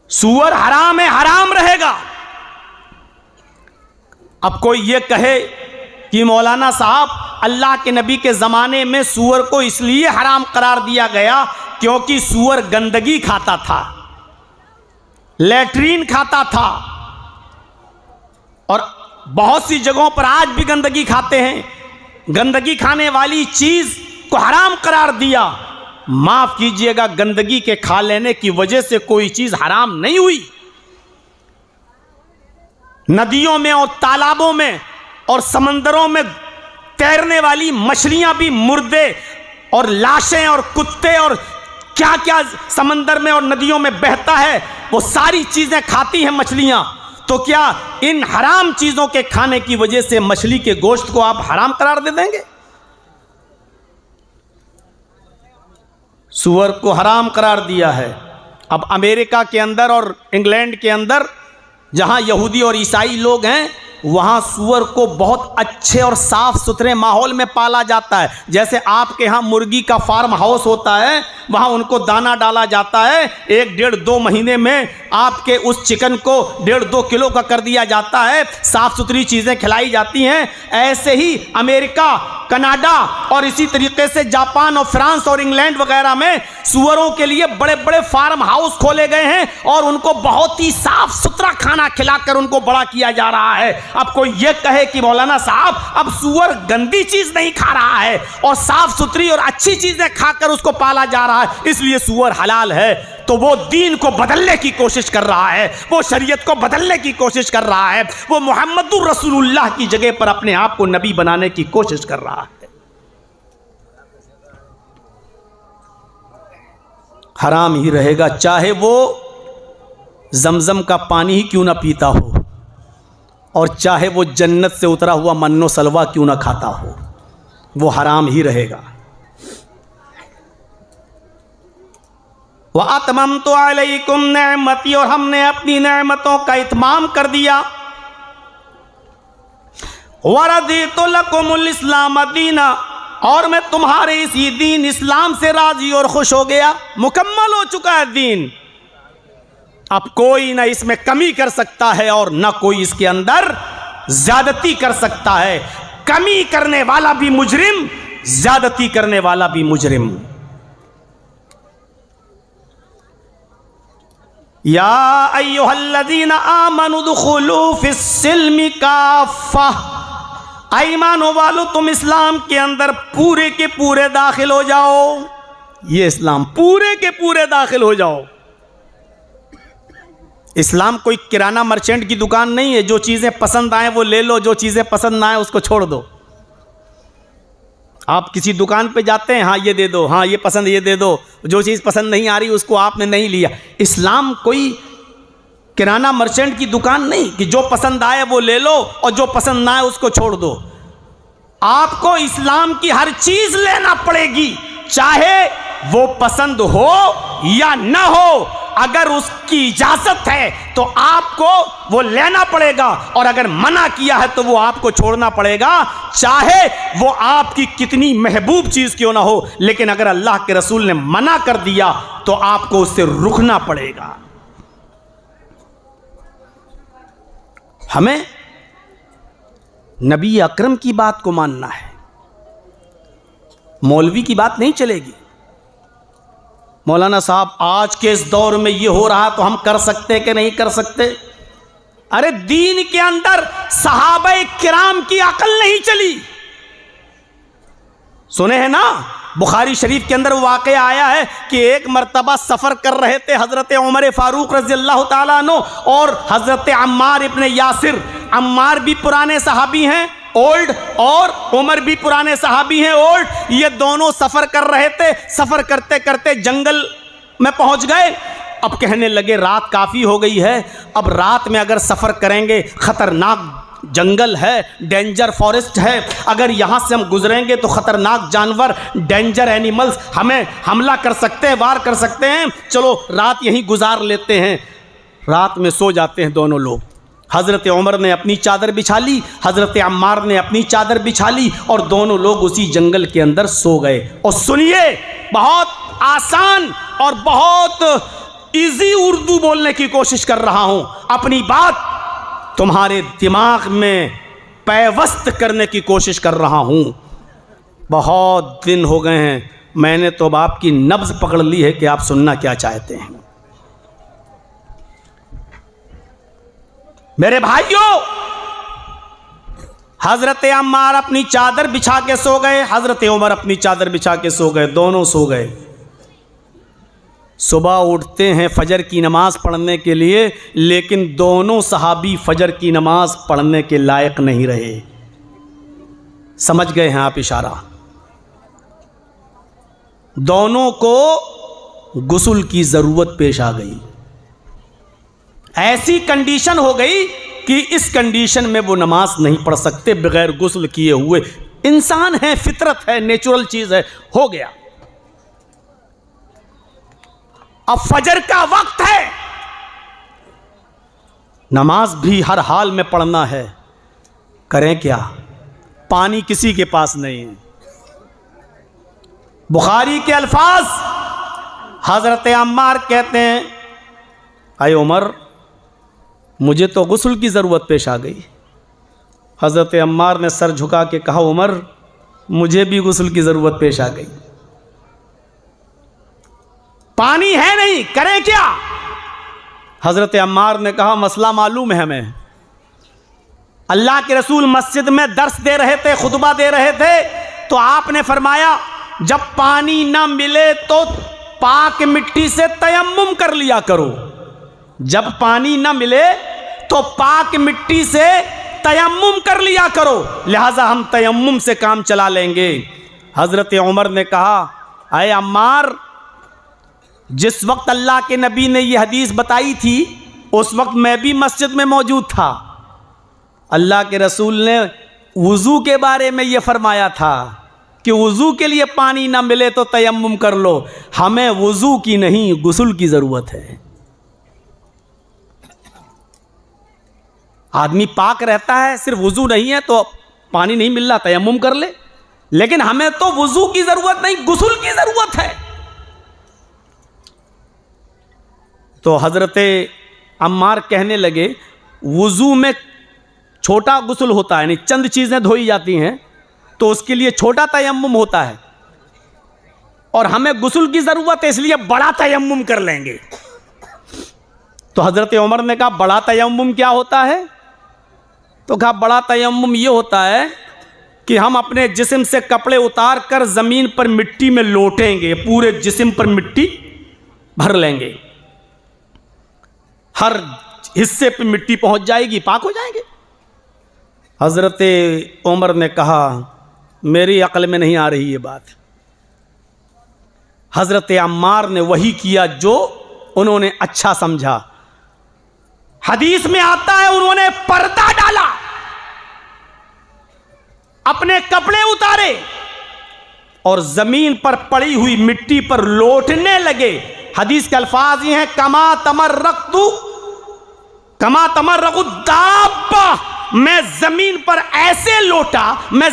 सूअर हराम है, हराम रहेगा। अब कोई ये कहे कि मौलाना साहब अल्लाह के नबी के ज़माने में सूअर को इसलिए हराम करार दिया गया क्योंकि सूअर गंदगी खाता था, लैट्रीन खाता था, और बहुत सी जगहों पर आज भी गंदगी खाते हैं। गंदगी खाने वाली चीज़ को हराम करार दिया। माफ़ कीजिएगा, गंदगी के खा लेने की वजह से कोई चीज़ हराम नहीं हुई। नदियों में और तालाबों में और समंदरों में तैरने वाली मछलियां भी मुर्दे और लाशें और कुत्ते और क्या क्या समंदर में और नदियों में बहता है, वो सारी चीज़ें खाती हैं मछलियां। तो क्या इन हराम चीज़ों के खाने की वजह से मछली के गोश्त को आप हराम करार दे देंगे? सूअर को हराम करार दिया है। अब अमेरिका के अंदर और इंग्लैंड के अंदर जहां यहूदी और ईसाई लोग हैं, वहाँ सूअर को बहुत अच्छे और साफ़ सुथरे माहौल में पाला जाता है। जैसे आपके यहाँ मुर्गी का फार्म हाउस होता है, वहाँ उनको दाना डाला जाता है, 1-1.5-2 महीने में आपके उस चिकन को 1.5-2 किलो का कर दिया जाता है, साफ़ सुथरी चीज़ें खिलाई जाती हैं। ऐसे ही अमेरिका, कनाडा और इसी तरीके से जापान और फ्रांस और इंग्लैंड वगैरह में सूअरों के लिए बड़े बड़े फार्म हाउस खोले गए हैं और उनको बहुत ही साफ़ सुथरा खाना खिलाकर उनको बड़ा किया जा रहा है। अब कोई ये कहे कि मौलाना साहब अब सूअर गंदी चीज नहीं खा रहा है और साफ सुथरी और अच्छी चीजें खाकर उसको पाला जा रहा है, इसलिए सूअर हलाल है, तो वो दीन को बदलने की कोशिश कर रहा है, वो शरीयत को बदलने की कोशिश कर रहा है, वो मुहम्मदुर रसूलुल्लाह की जगह पर अपने आप को नबी बनाने की कोशिश कर रहा है। हराम ही रहेगा, चाहे वो जमजम का पानी ही क्यों ना पीता हो और चाहे वो जन्नत से उतरा हुआ मन्नो सलवा क्यों ना खाता हो, वो हराम ही रहेगा। व अतममतु अलैकुम नेमती, और हमने अपनी नेमतों का इत्माम कर दिया। व रदीतु लकुमुल इस्लाम दीना, और मैं तुम्हारे इसी दीन इस्लाम से राजी और खुश हो गया। मुकम्मल हो चुका है दीन, अब कोई ना इसमें कमी कर सकता है और ना कोई इसके अंदर ज्यादती कर सकता है। कमी करने वाला भी मुजरिम, ज्यादती करने वाला भी मुजरिम। या अय्युहल्लज़ीना आमनु दुखुलू फिस्सिल्मि काफ़ा, ईमानो वालो तुम इस्लाम के अंदर पूरे के पूरे दाखिल हो जाओ। ये इस्लाम पूरे के पूरे दाखिल हो जाओ। इस्लाम कोई किराना मर्चेंट की दुकान नहीं है, जो चीज़ें पसंद आए वो ले लो, जो चीज़ें पसंद ना आए उसको छोड़ दो। आप किसी दुकान पे जाते हैं, हाँ ये दे दो, हाँ ये पसंद ये दे दो, जो चीज़ पसंद नहीं आ रही उसको आपने नहीं लिया। इस्लाम कोई किराना मर्चेंट की दुकान नहीं कि जो पसंद आए वो ले लो और जो पसंद ना आए उसको छोड़ दो। आपको इस्लाम की हर चीज़ लेना पड़ेगी, चाहे वो पसंद हो या ना हो। अगर उसकी इजाजत है तो आपको वो लेना पड़ेगा, और अगर मना किया है तो वो आपको छोड़ना पड़ेगा, चाहे वो आपकी कितनी महबूब चीज क्यों ना हो। लेकिन अगर अल्लाह के रसूल ने मना कर दिया तो आपको उससे रुकना पड़ेगा। हमें नबी अकरम की बात को मानना है, मौलवी की बात नहीं चलेगी। मौलाना साहब आज के इस दौर में ये हो रहा तो हम कर सकते कि नहीं कर सकते? अरे दीन के अंदर सहाबा किराम की अकल नहीं चली। सुने हैं ना, बुखारी शरीफ के अंदर वाक़या आया है कि एक मर्तबा सफ़र कर रहे थे हज़रत उमर फ़ारूक रज़ियल्लाहु ताला अन्हु और हज़रत अम्मार इब्ने यासिर। अम्मार भी पुराने सहाबी हैं, ओल्ड, और उमर भी पुराने सहाबी हैं, ओल्ड। ये दोनों सफ़र कर रहे थे। सफ़र करते करते जंगल में पहुंच गए। अब कहने लगे रात काफ़ी हो गई है, अब रात में अगर सफ़र करेंगे, ख़तरनाक जंगल है, डेंजर फॉरेस्ट है, अगर यहाँ से हम गुजरेंगे तो ख़तरनाक जानवर, डेंजर एनिमल्स हमें हमला कर सकते हैं, वार कर सकते हैं, चलो रात यहीं गुजार लेते हैं। रात में सो जाते हैं दोनों लोग। हज़रत उमर ने अपनी चादर बिछा ली, हज़रत अम्मार ने अपनी चादर बिछा ली, और दोनों लोग उसी जंगल के अंदर सो गए। और सुनिए, बहुत आसान और बहुत इजी उर्दू बोलने की कोशिश कर रहा हूं, अपनी बात तुम्हारे दिमाग में पैवस्त करने की कोशिश कर रहा हूं। बहुत दिन हो गए हैं, मैंने तो अब आपकी नब्ज पकड़ ली है कि आप सुनना क्या चाहते हैं। मेरे भाइयों, हजरत अम्मार अपनी चादर बिछा के सो गए, हजरत उमर अपनी चादर बिछा के सो गए, दोनों सो गए। सुबह उठते हैं फजर की नमाज पढ़ने के लिए, लेकिन दोनों सहाबी फजर की नमाज पढ़ने के लायक नहीं रहे। समझ गए हैं आप इशारा? दोनों को गुस्ल की जरूरत पेश आ गई। ऐसी कंडीशन हो गई कि इस कंडीशन में वो नमाज नहीं पढ़ सकते बगैर गुस्ल किए हुए। इंसान है, फितरत है, नेचुरल चीज है, हो गया। अब फजर का वक्त है, नमाज भी हर हाल में पढ़ना है, करें क्या? पानी किसी के पास नहीं है। बुखारी के अल्फाज, हजरत अम्मार कहते हैं, अय उमर, मुझे तो गुस्ल की ज़रूरत पेश आ गई। हज़रत अम्मार ने सर झुका के कहा, उमर, मुझे भी गुस्ल की ज़रूरत पेश आ गई, पानी है नहीं, करें क्या? हज़रत अम्मार ने कहा, मसला मालूम है हमें। अल्लाह के रसूल मस्जिद में दर्स दे रहे थे, खुतबा दे रहे थे, तो आपने फरमाया जब पानी ना मिले तो पाक मिट्टी से तयम्मुम कर लिया करो। जब पानी ना मिले तो पाक मिट्टी से तयम्मुम कर लिया करो, लिहाजा हम तयम्मुम से काम चला लेंगे। हज़रत उमर ने कहा, अय अम्मार, जिस वक्त अल्लाह के नबी ने यह हदीस बताई थी उस वक्त मैं भी मस्जिद में मौजूद था। अल्लाह के रसूल ने वुज़ू के बारे में यह फरमाया था कि वुज़ू के लिए पानी ना मिले तो तयम्मुम कर लो। हमें वुज़ू की नहीं, गुस्ल की ज़रूरत है। आदमी पाक रहता है, सिर्फ वुज़ू नहीं है तो पानी नहीं मिल रहा, तयम्मुम कर ले, लेकिन हमें तो वुज़ू की ज़रूरत नहीं, गुस्ल की ज़रूरत है। तो हज़रत अम्मार कहने लगे, वुज़ू में छोटा गुस्ल होता है, यानी चंद चीज़ें धोई जाती हैं, तो उसके लिए छोटा तयम्मुम होता है, और हमें गुस्ल की ज़रूरत है, इसलिए बड़ा तयम्मुम कर लेंगे। तो हज़रत उमर ने कहा, बड़ा तयम्मुम क्या होता है? तो कहा, बड़ा तयम्मुम ये होता है कि हम अपने जिस्म से कपड़े उतार कर ज़मीन पर मिट्टी में लोटेंगे, पूरे जिस्म पर मिट्टी भर लेंगे, हर हिस्से पे मिट्टी पहुंच जाएगी, पाक हो जाएंगे। हज़रत उमर ने कहा, मेरी अक्ल में नहीं आ रही ये बात। हज़रत अम्मार ने वही किया जो उन्होंने अच्छा समझा। हदीस में आता है, उन्होंने पर्दा डाला, अपने कपड़े उतारे और जमीन पर पड़ी हुई मिट्टी पर लोटने लगे। हदीस के अल्फाज ये हैं, कमा तमर्रकु दाब्बा, मैं जमीन पर ऐसे लोटा, मैं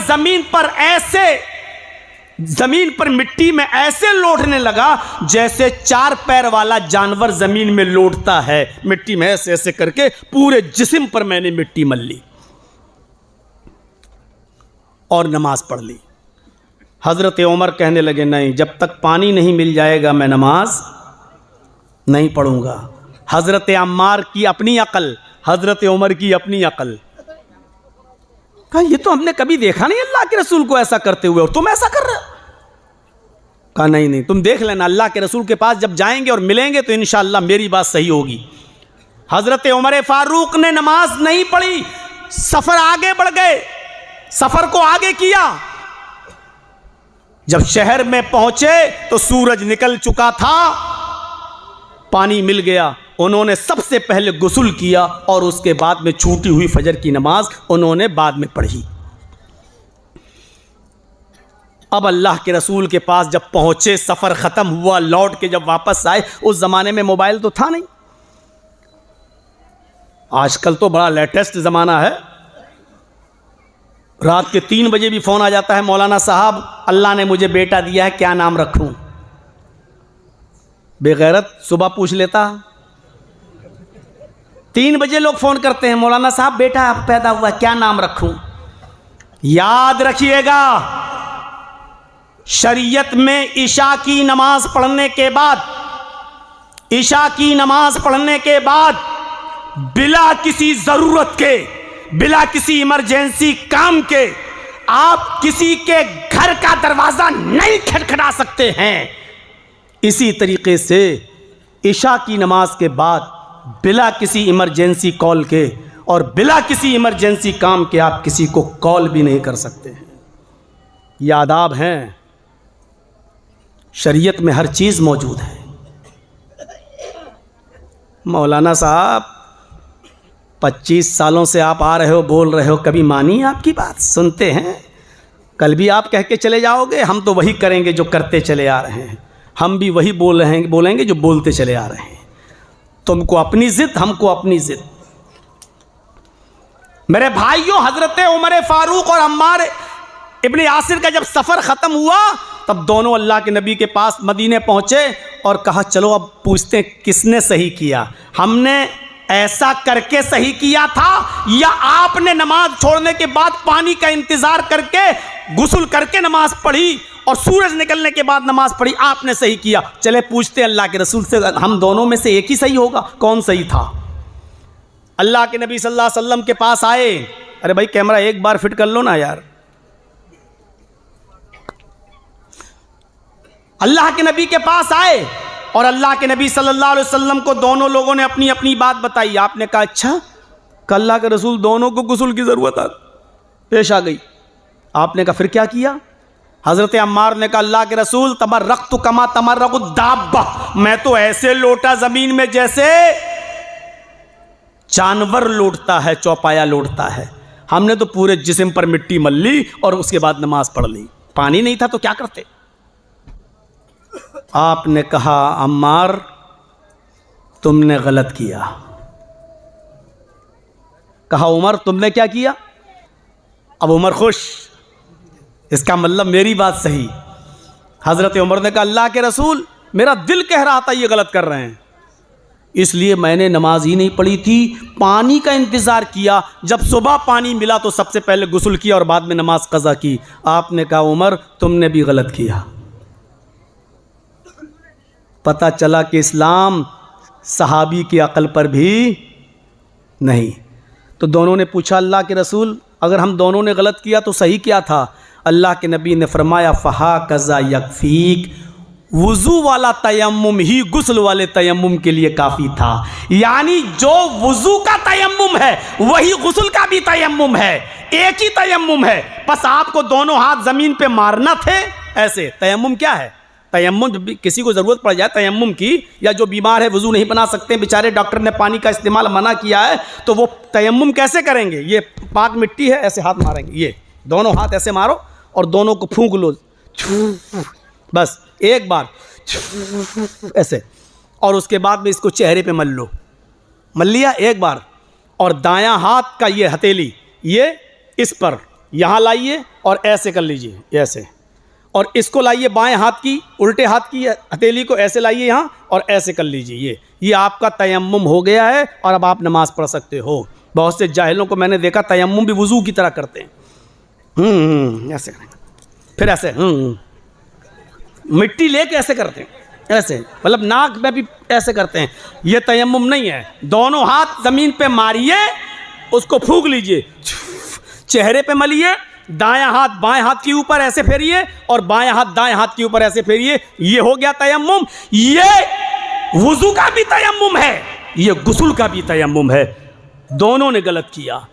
जमीन पर मिट्टी में ऐसे लोटने लगा जैसे चार पैर वाला जानवर जमीन में लोटता है, मिट्टी में ऐसे ऐसे करके पूरे जिस्म पर मैंने मिट्टी मल ली और नमाज पढ़ ली। हज़रत उमर कहने लगे, नहीं, जब तक पानी नहीं मिल जाएगा मैं नमाज नहीं पढ़ूंगा। हज़रत अम्मार की अपनी अकल, हज़रत उमर की अपनी अकल। कहा, ये तो हमने कभी देखा नहीं अल्लाह के रसूल को ऐसा करते हुए, और तुम ऐसा कर रहे हो। कहा, नहीं, तुम देख लेना, अल्लाह के रसूल के पास जब जाएंगे और मिलेंगे तो इंशाअल्लाह मेरी बात सही होगी। हज़रत उमर फारूक ने नमाज नहीं पढ़ी, सफ़र आगे बढ़ गए, सफ़र को आगे किया। जब शहर में पहुंचे तो सूरज निकल चुका था, पानी मिल गया। उन्होंने सबसे पहले गुस्ल किया और उसके बाद में छूटी हुई फजर की नमाज उन्होंने बाद में पढ़ी। अब अल्लाह के रसूल के पास जब पहुंचे, सफ़र ख़त्म हुआ, लौट के जब वापस आए, उस ज़माने में मोबाइल तो था नहीं, आजकल तो बड़ा लेटेस्ट ज़माना है। रात के 3 बजे भी फ़ोन आ जाता है, मौलाना साहब अल्लाह ने मुझे बेटा दिया है, क्या नाम रखूं? बेगैरत सुबह पूछ लेता। 3 बजे लोग फ़ोन करते हैं, मौलाना साहब बेटा पैदा हुआ, क्या नाम रखूं? याद रखिएगा, शरीयत में इशा की नमाज पढ़ने के बाद, इशा की नमाज पढ़ने के बाद बिला किसी ज़रूरत के, बिला किसी इमरजेंसी काम के आप किसी के घर का दरवाज़ा नहीं खटखटा सकते हैं। इसी तरीके से इशा की नमाज के बाद बिला किसी इमरजेंसी कॉल के और बिला किसी इमरजेंसी काम के आप किसी को कॉल भी नहीं कर सकते हैं। ये आदाब हैं, शरीयत में हर चीज़ मौजूद है। मौलाना साहब 25 सालों से आप आ रहे हो, बोल रहे हो, कभी मानी आपकी बात? सुनते हैं, कल भी आप कह के चले जाओगे, हम तो वही करेंगे जो करते चले आ रहे हैं, हम भी वही बोलेंगे जो बोलते चले आ रहे हैं। तुमको अपनी ज़िद, हमको अपनी ज़िद। मेरे भाइयों, हज़रत उमर फारूक और अम्मार इब्न यासिर का जब सफ़र ख़त्म हुआ तब दोनों अल्लाह के नबी के पास मदीने पहुँचे और कहा चलो अब पूछते हैं किसने सही किया, हमने ऐसा करके सही किया था या आपने नमाज छोड़ने के बाद पानी का इंतज़ार करके गुस्ल करके नमाज पढ़ी और सूरज निकलने के बाद नमाज पढ़ी, आपने सही किया। चले पूछते अल्लाह के रसूल से, हम दोनों में से एक ही सही होगा, कौन सही था? अल्लाह के नबी सल्लल्लाहु अलैहि वसल्लम के पास आए। अरे भाई कैमरा एक बार फिट कर लो ना यार। अल्लाह के नबी के पास आए और अल्लाह के नबी सल्लल्लाहु अलैहि वसल्लम को दोनों लोगों ने अपनी अपनी बात बताई। आपने कहा अच्छा, अल्लाह के रसूल दोनों को गुस्ल की ज़रूरत पेश आ गई। आपने कहा फिर क्या किया? हज़रत अम्मार ने कहा अल्लाह के रसूल तमर्रक़्तु कमा तमर्रक़ु दाब्बा, मैं तो ऐसे लौटा ज़मीन में जैसे जानवर लौटता है, चौपाया लौटता है। हमने तो पूरे जिस्म पर मिट्टी मल ली और उसके बाद नमाज पढ़ ली। पानी नहीं था तो क्या करते? आपने कहा अम्मार तुमने गलत किया। कहा उमर तुमने क्या किया? अब उमर खुश, इसका मतलब मेरी बात सही। हज़रत उमर ने कहा अल्लाह के रसूल मेरा दिल कह रहा था ये गलत कर रहे हैं, इसलिए मैंने नमाज ही नहीं पढ़ी थी, पानी का इंतज़ार किया। जब सुबह पानी मिला तो सबसे पहले गुस्ल किया और बाद में नमाज क़ज़ा की। आपने कहा उमर तुमने भी गलत किया। पता चला कि इस्लाम सहाबी की अक़ल पर भी नहीं। तो दोनों ने पूछा अल्लाह के रसूल अगर हम दोनों ने गलत किया तो सही क्या था? अल्लाह के नबी ने फरमाया फ़हा कज़ा यकफ़ीक, वुज़ू वाला तयम्मुम ही गुस्ल वाले तयम्मुम के लिए काफ़ी था। यानी जो वुज़ू का तयम्मुम है वही गुस्ल का भी तयम्मुम है, एक ही तयम्मुम है, बस आपको दोनों हाथ ज़मीन पे मारना थे ऐसे। तयम्मुम क्या है? तयम्मुम जब भी किसी को ज़रूरत पड़ जाए तयम्मुम की, या जो बीमार है वुज़ू नहीं बना सकते बेचारे, डॉक्टर ने पानी का इस्तेमाल मना किया है, तो वो तयम्मुम कैसे करेंगे? ये पाक मिट्टी है, ऐसे हाथ मारेंगे, ये दोनों हाथ ऐसे मारो और दोनों को फूंक लो, बस एक बार ऐसे, और उसके बाद में इसको चेहरे पे मल लो। मल लिया एक बार, और दायां हाथ का ये हथेली ये इस पर यहाँ लाइए और ऐसे कर लीजिए, ऐसे, और इसको लाइए बाएं हाथ की, उल्टे हाथ की हथेली को ऐसे लाइए यहाँ और ऐसे कर लीजिए। ये आपका तयम्मुम हो गया है और अब आप नमाज पढ़ सकते हो। बहुत से जाहिलों को मैंने देखा तयम्मुम भी वुज़ू की तरह करते हैं, ऐसे फिर ऐसे मिट्टी लेके ऐसे करते हैं, ऐसे मतलब नाक में भी ऐसे करते हैं। ये तयम्मुम नहीं है। दोनों हाथ ज़मीन पे मारिए, उसको फूंक लीजिए, चेहरे पे मलिए, दायां हाथ बाएं हाथ के ऊपर ऐसे फेरिए और बाएं हाथ दाएं हाथ के ऊपर ऐसे फेरिए। ये हो गया तयम्मुम। ये वुज़ू का भी तयम्मुम है, ये गुस्ल का भी तयम्मुम है। दोनों ने गलत किया।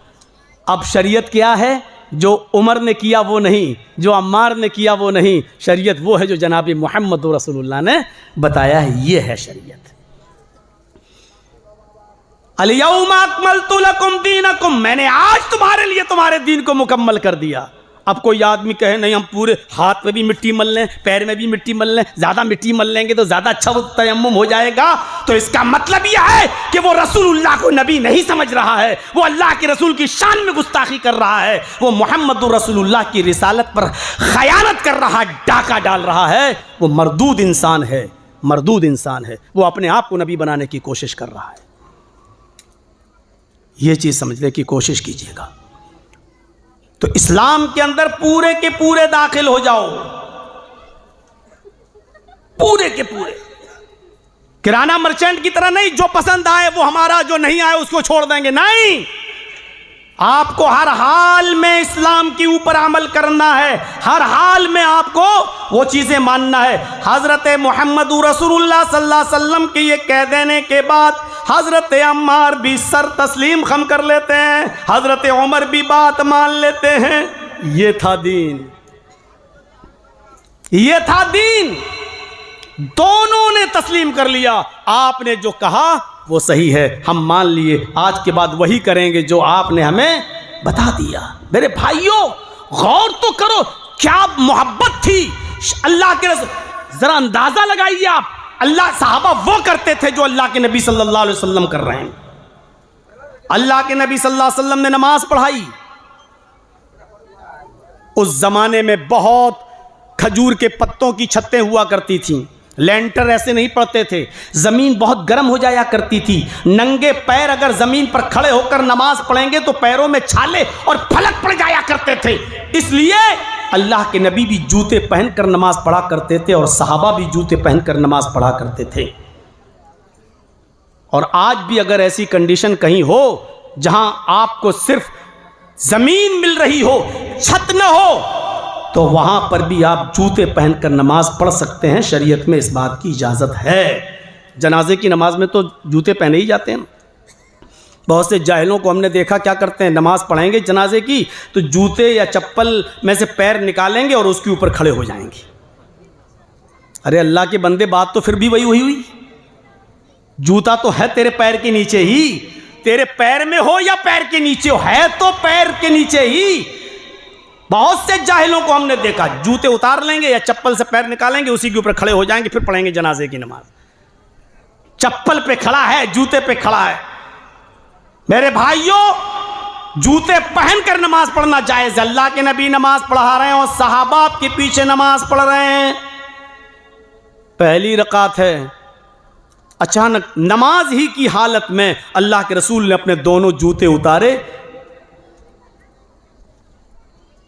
अब शरीयत क्या है? जो उमर ने किया वो नहीं, जो अम्मार ने किया वो नहीं। शरीयत वो है जो जनाब मोहम्मद रसूलुल्लाह ने बताया है, ये है शरीयत। अल-यौमा अकमलतु लकुम दीनकुम, मैंने आज तुम्हारे लिए तुम्हारे दीन को मुकम्मल कर दिया। अब कोई आदमी कहे नहीं हम पूरे हाथ में भी मिट्टी मल लें, पैर में भी मिट्टी मल लें, ज़्यादा मिट्टी मल लेंगे तो ज़्यादा अच्छा वो तयम्मुम हो जाएगा, तो इसका मतलब यह है कि वो रसूलुल्लाह को नबी नहीं समझ रहा है, वो अल्लाह के रसूल की शान में गुस्ताखी कर रहा है, वो मोहम्मद रसूलुल्लाह की रिसालत पर खयानत कर रहा है, डाका डाल रहा है, वो मरदूद इंसान है। मरदूद इंसान है, वो अपने आप को नबी बनाने की कोशिश कर रहा है। ये चीज़ समझने की कोशिश कीजिएगा। तो इस्लाम के अंदर पूरे के पूरे दाखिल हो जाओ, पूरे के पूरे। किराना मर्चेंट की तरह नहीं, जो पसंद आए वो हमारा, जो नहीं आए उसको छोड़ देंगे, नहीं। आपको हर हाल में इस्लाम के ऊपर अमल करना है, हर हाल में आपको वो चीज़ें मानना है। हज़रत मोहम्मद रसूलुल्लाह सल्लल्लाहु अलैहि वसल्लम के ये कह देने के बाद हज़रत अम्मार भी सर तस्लीम खम कर लेते हैं, हज़रत उमर भी बात मान लेते हैं। ये था दीन, ये था दीन। दोनों ने तस्लीम कर लिया। आपने जो कहा वो सही है, हम मान लिए, आज के बाद वही करेंगे जो आपने हमें बता दिया। मेरे भाइयों, गौर तो करो, क्या मोहब्बत थी अल्लाह के रसूल। जरा अंदाजा लगाइए आप, अल्लाह सहाबा वो करते थे जो अल्लाह के नबी सल्लल्लाहु अलैहि वसल्लम कर रहे हैं। अल्लाह के नबी सल्लल्लाहु अलैहि वसल्लम ने नमाज पढ़ाई। उस जमाने में बहुत खजूर के पत्तों की छतें हुआ करती थीं, लेंटर ऐसे नहीं पड़ते थे, ज़मीन बहुत गर्म हो जाया करती थी। नंगे पैर अगर ज़मीन पर खड़े होकर नमाज पढ़ेंगे तो पैरों में छाले और फलक पड़ जाया करते थे। इसलिए अल्लाह के नबी भी जूते पहनकर नमाज पढ़ा करते थे और सहाबा भी जूते पहनकर नमाज पढ़ा करते थे। और आज भी अगर ऐसी कंडीशन कहीं हो जहां आपको सिर्फ ज़मीन मिल रही हो, छत न हो, तो वहां पर भी आप जूते पहनकर नमाज पढ़ सकते हैं। शरीयत में इस बात की इजाज़त है। जनाजे की नमाज में तो जूते पहने ही जाते हैं। बहुत से जाहिलों को हमने देखा क्या करते हैं, नमाज पढ़ेंगे जनाजे की तो जूते या चप्पल में से पैर निकालेंगे और उसके ऊपर खड़े हो जाएंगे। अरे अल्लाह के बंदे, बात तो फिर भी वही हुई। जूता तो है तेरे पैर के नीचे ही, तेरे पैर में हो या पैर के नीचे हो, है तो पैर के नीचे ही। बहुत से जाहिलों को हमने देखा, जूते उतार लेंगे या चप्पल से पैर निकालेंगे, उसी के ऊपर खड़े हो जाएंगे, फिर पढ़ेंगे जनाजे की नमाज। चप्पल पे खड़ा है, जूते पे खड़ा है। मेरे भाइयों, जूते पहनकर नमाज पढ़ना जायज। अल्लाह के नबी नमाज पढ़ा रहे हैं और सहाबा आपके पीछे नमाज पढ़ रहे हैं। पहली रकात है, अचानक नमाज ही की हालत में अल्लाह के रसूल ने अपने दोनों जूते उतारे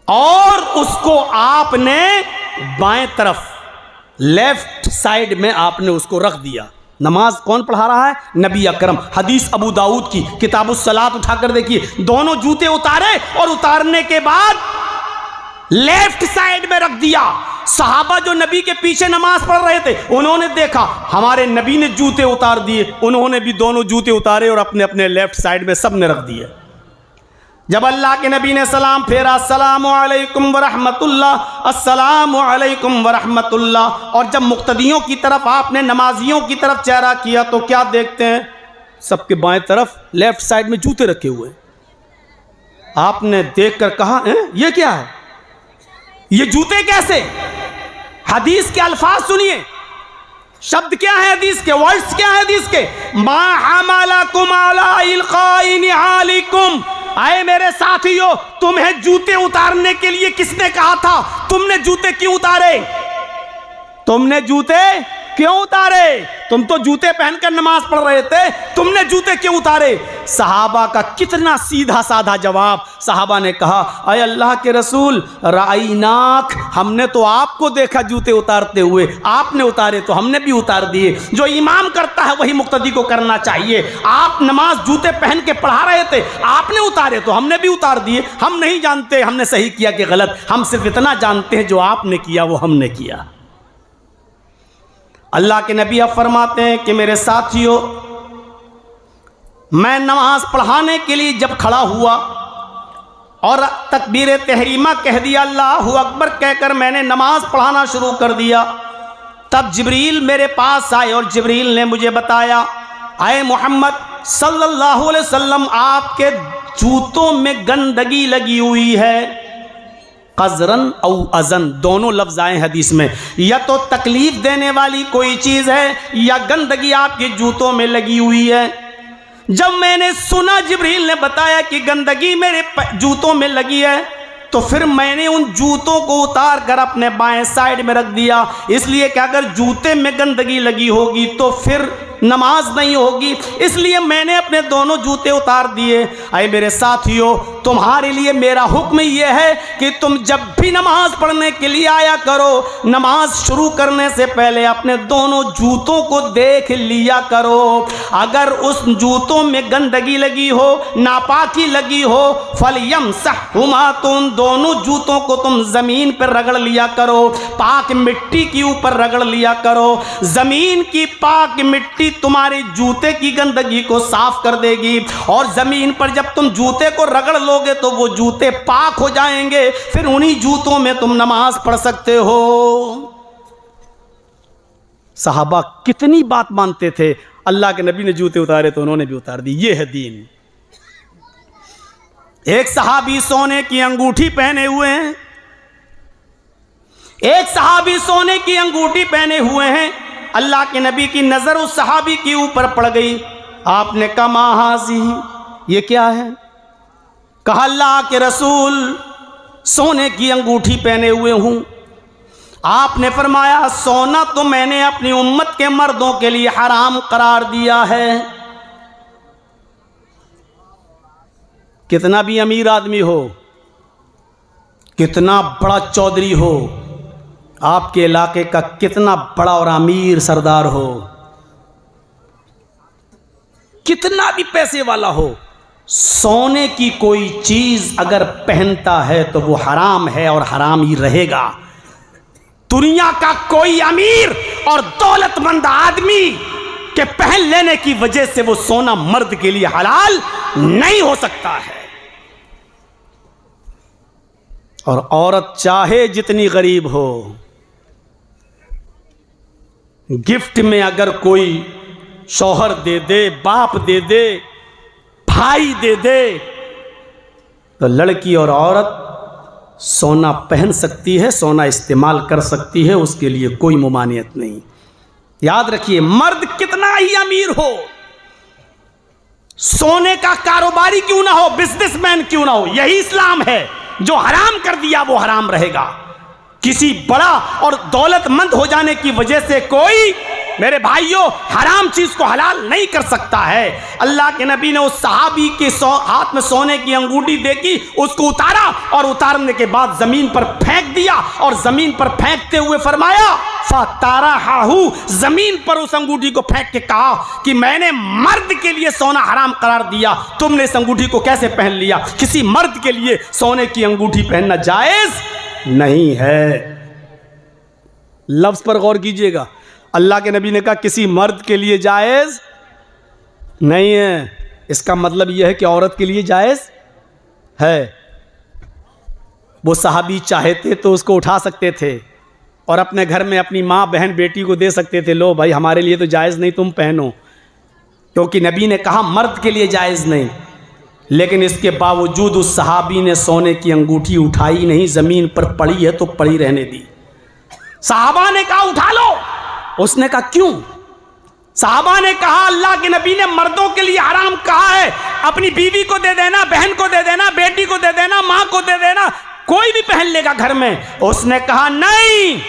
और उसको आपने बाएं तरफ, लेफ्ट साइड में आपने उसको रख दिया। नमाज कौन पढ़ा रहा है? नबी अकरम। हदीस अबू दाऊद की किताबुस सलात उठाकर देखिए, दोनों जूते उतारे और उतारने के बाद लेफ्ट साइड में रख दिया। सहाबा जो नबी के पीछे नमाज पढ़ रहे थे, उन्होंने देखा हमारे नबी ने जूते उतार दिए, उन्होंने भी दोनों जूते उतारे और अपने अपने लेफ्ट साइड में सब ने रख दिए। जब अल्लाह के नबी ने सलाम फेरा, अस्सलामु अलैकुम वरहमतुल्लाह, अस्सलामु अलैकुम वरहमतुल्लाह, और जब मुक्तदियों की तरफ आपने नमाजियों की तरफ चेहरा किया तो क्या देखते हैं? सबके बाएं तरफ लेफ्ट साइड में जूते रखे हुए। आपने देखकर कहा, ये क्या है? ये जूते कैसे? हदीस के अल्फाज सुनिए, शब्द क्या है हदीस के, वर्ड्स क्या है हदीस के। मा हमालकुम अला इल्काई निआलिकुम, आए मेरे साथियों, तुम्हें जूते उतारने के लिए किसने कहा था? तुमने जूते क्यों उतारे? तुमने जूते क्यों उतारे? तुम तो जूते पहनकर नमाज पढ़ रहे थे, तुमने जूते क्यों उतारे? सहाबा का कितना सीधा साधा जवाब। सहाबा ने कहा, अय अल्लाह के रसूल, राईनाक, हमने तो आपको देखा जूते उतारते हुए, आपने उतारे तो हमने भी उतार दिए। जो इमाम करता है वही मुक्तदी को करना चाहिए। आप नमाज जूते पहन के पढ़ा रहे थे, आपने उतारे तो हमने भी उतार दिए। हम नहीं जानते हमने सही किया कि गलत, हम सिर्फ इतना जानते हैं जो आपने किया वो हमने किया। अल्लाह के नबी अब फरमाते हैं कि मेरे साथियों, मैं नमाज पढ़ाने के लिए जब खड़ा हुआ और तकबीर तहरीमा कह दिया, अल्लाहु अकबर कहकर मैंने नमाज पढ़ाना शुरू कर दिया, तब जिब्रील मेरे पास आए और जिब्रील ने मुझे बताया, आए मोहम्मद सल्लल्लाहु अलैहि वसल्लम, आपके जूतों में गंदगी लगी हुई है। कज़रन और अज़न दोनों लफ्ज़ आए हदीस में, या तो तकलीफ़ देने वाली कोई चीज़ है या गंदगी आपके जूतों में लगी हुई है। जब मैंने सुना जिब्रील ने बताया कि गंदगी मेरे जूतों में लगी है, तो फिर मैंने उन जूतों को उतार कर अपने बाएं साइड में रख दिया, इसलिए कि अगर जूते में गंदगी लगी होगी तो फिर नमाज नहीं होगी, इसलिए मैंने अपने दोनों जूते उतार दिए। अरे मेरे साथियों, तुम्हारे लिए मेरा हुक्म यह है कि तुम जब भी नमाज पढ़ने के लिए आया करो, नमाज शुरू करने से पहले अपने दोनों जूतों को देख लिया करो। अगर उस जूतों में गंदगी लगी हो, नापाकी लगी हो, फलयमसहुमा, तो उन दोनों जूतों को तुम जमीन पर रगड़ लिया करो, पाक मिट्टी के ऊपर रगड़ लिया करो। जमीन की पाक मिट्टी तुम्हारे जूते की गंदगी को साफ कर देगी, और जमीन पर जब तुम जूते को रगड़ लोगे तो वो जूते पाक हो जाएंगे, फिर उन्हीं जूतों में तुम नमाज पढ़ सकते हो। सहाबा कितनी बात मानते थे। अल्लाह के नबी ने जूते उतारे तो उन्होंने भी उतार दी। ये है दीन। एक सहाबी सोने की अंगूठी पहने हुए हैं, एक सहाबी सोने की अंगूठी पहने हुए हैं। अल्लाह के नबी की नजर उस सहाबी के ऊपर पड़ गई। आपने कहा मा हाज़ी, ये क्या है? कहा अल्लाह के रसूल सोने की अंगूठी पहने हुए हूं। आपने फरमाया सोना तो मैंने अपनी उम्मत के मर्दों के लिए हराम करार दिया है। कितना भी अमीर आदमी हो, कितना बड़ा चौधरी हो, आपके इलाके का कितना बड़ा और अमीर सरदार हो, कितना भी पैसे वाला हो, सोने की कोई चीज अगर पहनता है तो वो हराम है और हराम ही रहेगा। दुनिया का कोई अमीर और दौलतमंद आदमी के पहन लेने की वजह से वो सोना मर्द के लिए हलाल नहीं हो सकता है। और औरत चाहे जितनी गरीब हो, गिफ्ट में अगर कोई शौहर दे दे, बाप दे दे, भाई दे दे, तो लड़की और औरत सोना पहन सकती है, सोना इस्तेमाल कर सकती है, उसके लिए कोई मुमानियत नहीं। याद रखिए, मर्द कितना ही अमीर हो, सोने का कारोबारी क्यों ना हो, बिजनेसमैन क्यों ना हो, यही इस्लाम है। जो हराम कर दिया वो हराम रहेगा। किसी बड़ा और दौलतमंद हो जाने की वजह से कोई, मेरे भाइयों, हराम चीज को हलाल नहीं कर सकता है। अल्लाह के नबी ने उस सहाबी के हाथ में सोने की अंगूठी देखी, उसको उतारा और उतारने के बाद जमीन पर फेंक दिया, और जमीन पर फेंकते हुए फरमाया फतारहाहु, जमीन पर उस अंगूठी को फेंक के कहा कि मैंने मर्द के लिए सोना हराम करार दिया, तुमने इस अंगूठी को कैसे पहन लिया? किसी मर्द के लिए सोने की अंगूठी पहनना जायज नहीं है। लफ्ज पर गौर कीजिएगा। अल्लाह के नबी ने कहा किसी मर्द के लिए जायज नहीं है, इसका मतलब यह है कि औरत के लिए जायज है। वो सहाबी चाहते तो उसको उठा सकते थे और अपने घर में अपनी माँ, बहन, बेटी को दे सकते थे, लो भाई हमारे लिए तो जायज़ नहीं, तुम पहनो, क्योंकि नबी ने कहा मर्द के लिए जायज़ नहीं। लेकिन इसके बावजूद उस सहाबी ने सोने की अंगूठी उठाई नहीं, ज़मीन पर पड़ी है तो पड़ी रहने दी। सहाबा ने कहा उठा लो, उसने कहा क्यों? सहाबा ने कहा अल्लाह के नबी ने मर्दों के लिए हराम कहा है, अपनी बीवी को दे देना, बहन को दे देना, बेटी को दे देना, माँ को दे देना, कोई भी पहन लेगा घर में। उसने कहा नहीं,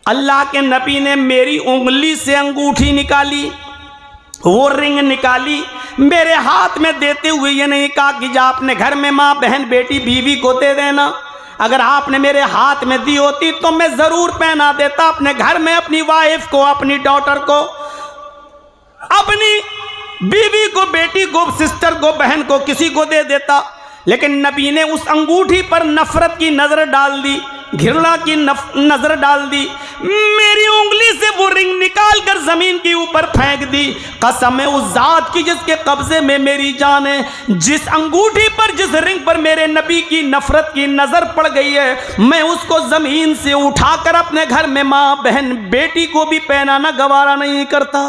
अल्लाह के नबी ने मेरी उंगली से अंगूठी निकाली, वो रिंग निकाली, मेरे हाथ में देते हुए ये नहीं कहा कि जा अपने घर में माँ, बहन, बेटी, बीवी को दे देना। अगर आपने मेरे हाथ में दी होती तो मैं जरूर पहना देता अपने घर में, अपनी वाइफ को, अपनी डॉटर को, अपनी बीवी को, बेटी को, सिस्टर को, बहन को, किसी को दे देता। लेकिन नबी ने उस अंगूठी पर नफरत की नजर डाल दी, घृणा की नजर डाल दी, मेरी उंगली से वो रिंग निकाल कर जमीन के ऊपर फेंक दी। कसम है उस जात की जिसके कब्जे में मेरी जान है, जिस अंगूठी पर, जिस रिंग पर मेरे नबी की नफरत की नजर पड़ गई है, मैं उसको जमीन से उठाकर अपने घर में माँ, बहन, बेटी को भी पहनाना गवारा नहीं करता।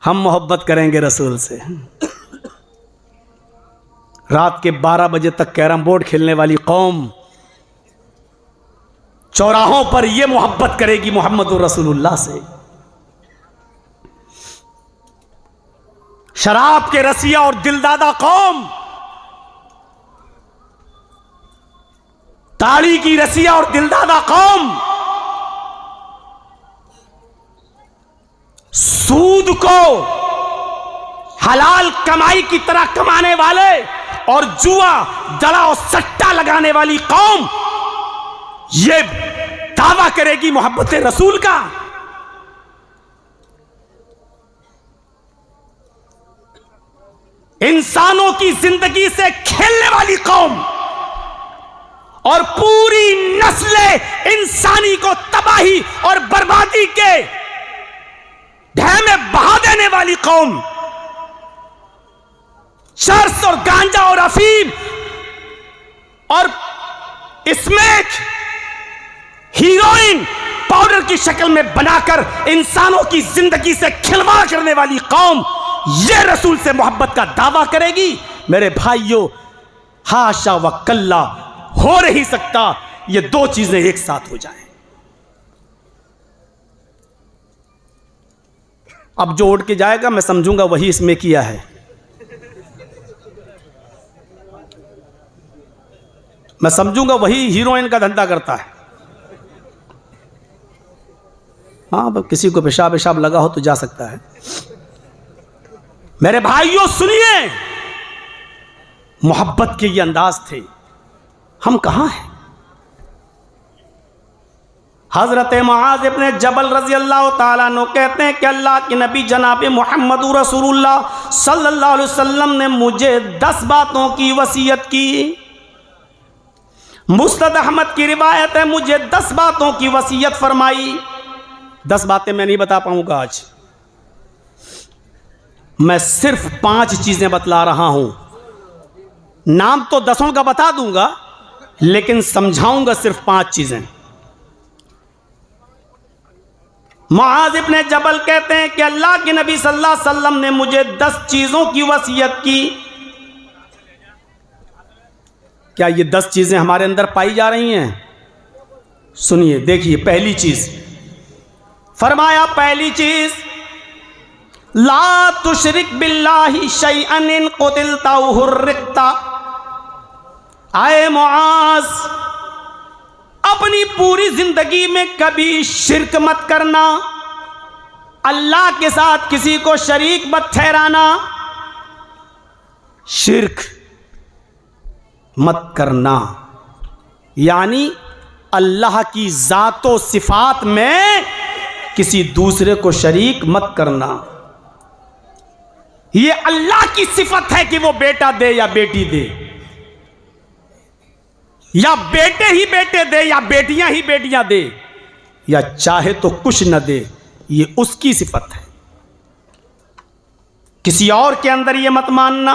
हम मोहब्बत करेंगे रसूल से। रात के 12 बजे तक कैरम बोर्ड खेलने वाली कौम चौराहों पर यह मोहब्बत करेगी मोहम्मद रसूलुल्लाह से। शराब के रसिया और दिलदादा कौम, ताड़ी की रसिया और दिलदादा कौम, सूद को हलाल कमाई की तरह कमाने वाले और जुआ दड़ा और सट्टा लगाने वाली कौम ये दावा करेगी मोहब्बत रसूल का। इंसानों की जिंदगी से खेलने वाली कौम और पूरी नस्लें इंसानी को तबाही और बर्बादी के ढह में बहा देने वाली कौम, चर्स और गांजा और अफीम और स्मैक हीरोइन पाउडर की शक्ल में बनाकर इंसानों की जिंदगी से खिलवाड़ करने वाली कौम ये रसूल से मोहब्बत का दावा करेगी। मेरे भाइयों, हाशा व कल्ला, हो नहीं सकता ये दो चीजें एक साथ हो जाएं। अब जो उड़ के जाएगा मैं समझूंगा वही इसमें किया है। मैं समझूंगा वही हीरोइन का धंधा करता है। हाँ, किसी को पेशाब पेशाब लगा हो तो जा सकता है। मेरे भाइयों सुनिए, मोहब्बत के ये अंदाज थे। हम कहां हैं? हजरत मुआज इब्ने जबल रजी अल्लाह ताला अन्हु कहते हैं कि अल्लाह के नबी जनाब मोहम्मद रसूलुल्लाह सल्लल्लाहु अलैहि वसल्लम ने मुझे 10 बातों की वसीयत की। मुस्नद अहमद की रिवायत है, मुझे 10 बातों की वसीयत फरमाई। 10 बातें मैं नहीं बता पाऊंगा आज, मैं सिर्फ 5 चीजें बतला रहा हूं। नाम तो 10 का बता दूंगा लेकिन समझाऊंगा सिर्फ 5 चीजें। मुआज इब्ने जबल कहते हैं कि अल्लाह के नबी सल्लल्लाहु अलैहि वसल्लम ने मुझे 10 चीजों की वसीयत की। क्या ये 10 चीजें हमारे अंदर पाई जा रही हैं? सुनिए, देखिए, पहली चीज फरमाया, पहली चीज, ला तुशरिक बिल्लाहि शैअन इन कुतिलता व हुर्रिकता। आए मुआज, अपनी पूरी जिंदगी में कभी शिर्क मत करना, अल्लाह के साथ किसी को शरीक मत ठहराना, शिर्क मत करना, यानी अल्लाह की जातो सिफात में किसी दूसरे को शरीक मत करना। ये अल्लाह की सिफत है कि वो बेटा दे या बेटी दे, या बेटे ही बेटे दे या बेटियां ही बेटियां दे, या चाहे तो कुछ न दे, ये उसकी सिफत है। किसी और के अंदर ये मत मानना।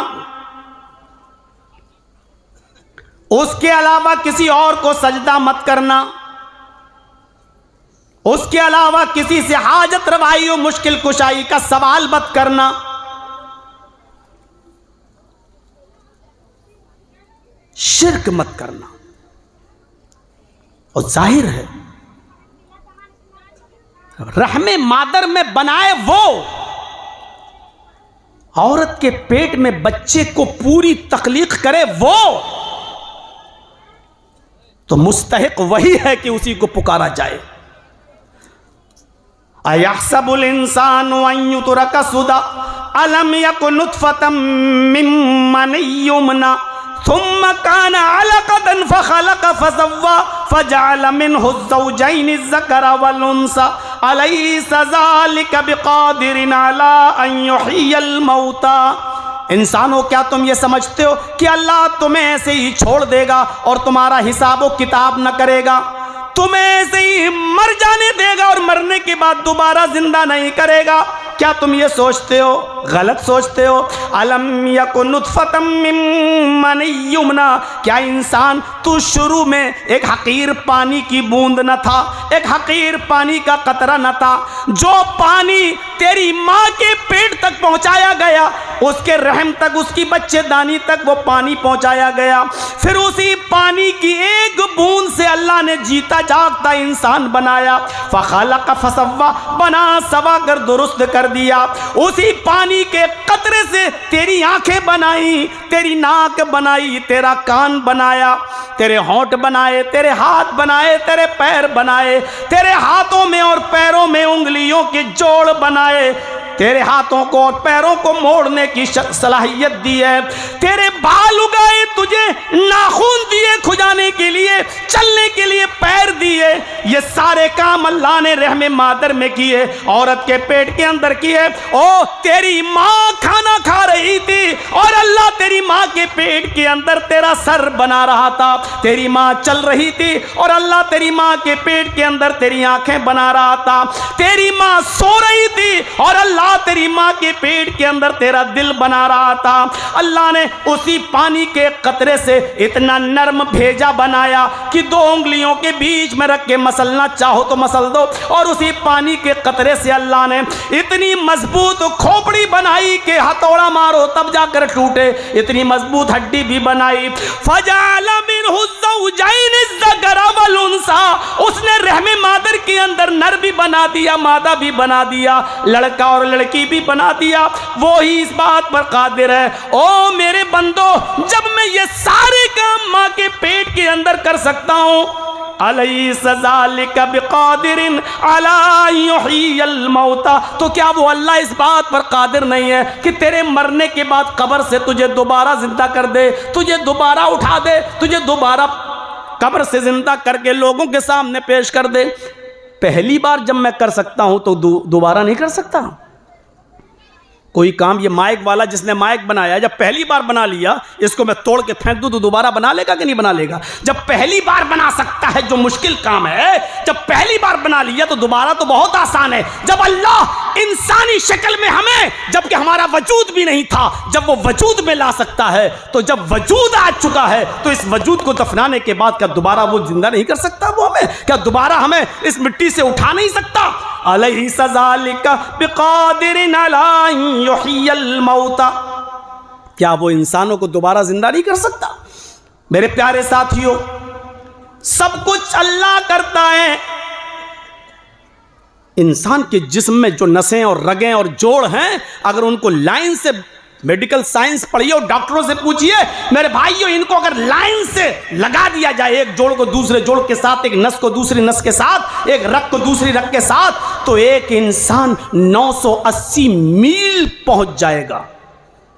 उसके अलावा किसी और को सजदा मत करना, उसके अलावा किसी से हाजत रवाई और मुश्किल कुशाई का सवाल मत करना। शिर्क मत करना। और जाहिर है, रहमे मादर में बनाए वो, औरत के पेट में बच्चे को पूरी तकलीफ करे वो, तो मुस्तहिक वही है कि उसी को पुकारा जाए। अयहसबुल इंसानु अन युतरका सुदा अलम यकुन नुतफतम मिन मनी युमना थुम्मा काना अलकतन फखलक फसव्वा फजअल मिनहु ज़ौजैनि ज़करा वल उन्सा अलैसा ज़ालिका बिक़ादिरिन अला अन युह्यियल मौता। इंसानों, क्या तुम ये समझते हो कि अल्लाह तुम्हें ऐसे ही छोड़ देगा और तुम्हारा हिसाब व किताब न करेगा? तुम्हें ऐसे ही मर जाने देगा और मरने के बाद दोबारा जिंदा नहीं करेगा? क्या तुम ये सोचते हो? गलत सोचते हो। अलम यकुन नुतफतम मिन मनी युमना, क्या इंसान तू शुरू में एक हकीर पानी की बूंद न था, एक हकीर पानी का कतरा न था, जो पानी तेरी माँ के पेट तक पहुँचाया गया, उसके रहम तक, उसकी बच्चेदानी तक वो पानी पहुँचाया गया, फिर उसी पानी की एक बूंद से अल्लाह ने जीता जागता इंसान बनाया। फखलक फसव्वा, बना सवा कर दुरुस्त कर दिया। उसी पानी के कतरे से तेरी आंखें बनाई, तेरी नाक बनाई, तेरा कान बनाया, तेरे होंठ बनाए, तेरे हाथ बनाए, तेरे पैर बनाए, तेरे हाथों में और पैरों में उंगलियों के जोड़ बनाए, तेरे हाथों को और पैरों को मोड़ने की सलाहियत दी है, तेरे बाल उगाए, तुझे नाखून दिए खुजाने के लिए, चलने के लिए पैर दिए। ये सारे काम अल्लाह ने रहमे मादर में किए, औरत के पेट के अंदर किए। ओ तेरी माँ खाना खा रही थी और अल्लाह तेरी माँ के पेट के अंदर तेरा सर बना रहा था। तेरी माँ चल रही थी और अल्लाह तेरी माँ के पेट के अंदर तेरी आंखें बना रहा था। तेरी माँ सो रही थी और अल्लाह तेरी माँ के पेट के अंदर तेरा दिल बना रहा था। अल्लाह ने उसी पानी के कतरे से इतना नरम भेजा बनाया कि 2 उंगलियों के बीच में रख के मसलना चाहो तो मसल दो, और उसी पानी के कतरे से अल्लाह ने इतनी मजबूत खोपड़ी बनाई कि हथौड़ा मारो तब जाकर टूटे, इतनी मजबूत हड्डी भी बनाई। फजाल मिनहु ज़ौजैन ज़कर वल उन्सा, उसने रहमे मादर के अंदर नर भी बना दिया, मादा भी बना दिया, लड़का और लड़की भी बना दिया। वो ही इस बात पर कादिर है। ओ मेरे बंदो, जब मैं ये सारे काम माँ के पेट के अंदर कर सकता हूँ, अलैसा ज़ालिका बिक़ादिरिन अला युह्यिल मौता, तो क्या वो अल्लाह इस बात पर कादिर नहीं है कि तेरे मरने के बाद कब्र से तुझे दोबारा जिंदा कर दे, तुझे दोबारा उठा दे, तुझे दोबारा कब्र से जिंदा करके लोगों के सामने पेश कर दे। पहली बार जब मैं कर सकता हूं तो दोबारा नहीं कर सकता। कोई काम ये माइक वाला जिसने माइक बनाया, जब पहली बार बना लिया, इसको मैं तोड़ के फेंक दूं तो दोबारा बना लेगा कि नहीं बना लेगा? जब पहली बार बना सकता है जो मुश्किल काम है, जब पहली बार बना लिया तो दोबारा तो बहुत आसान है। जब अल्लाह इंसानी शक्ल में हमें, जबकि हमारा वजूद भी नहीं था, जब वो वजूद में ला सकता है, तो जब वजूद आ चुका है तो इस वजूद को दफनाने के बाद क्या दोबारा वो जिंदा नहीं कर सकता? वो हमें क्या दोबारा हमें इस मिट्टी से उठा नहीं सकता? अलैसा ज़ालिका बिक़ादिरिन अला युह्यिल मौता, क्या वो इंसानों को दोबारा जिंदा नहीं कर सकता? मेरे प्यारे साथियों, सब कुछ अल्लाह करता है। इंसान के जिस्म में जो नसें और रगें और जोड़ हैं, अगर उनको लाइन से मेडिकल साइंस पढ़िए और डॉक्टरों से पूछिए, मेरे भाइयों, इनको अगर लाइन से लगा दिया जाए, एक जोड़ को दूसरे जोड़ के साथ, एक नस को दूसरी नस के साथ, एक रग को दूसरी रग के साथ, तो एक इंसान 980 मील पहुंच जाएगा।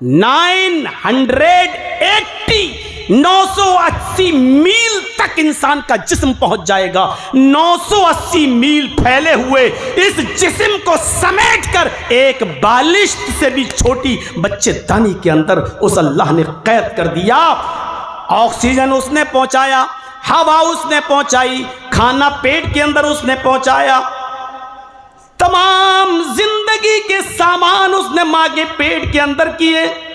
980 मील तक इंसान का जिस्म पहुंच जाएगा। 980 मील फैले हुए इस जिस्म को समेटकर एक बालिश्त से भी छोटी बच्चेदानी के अंदर उस अल्लाह ने कैद कर दिया। ऑक्सीजन उसने पहुंचाया, हवा उसने पहुंचाई, खाना पेट के अंदर उसने पहुंचाया, तमाम जिंदगी के सामान उसने मां के पेट के अंदर किए।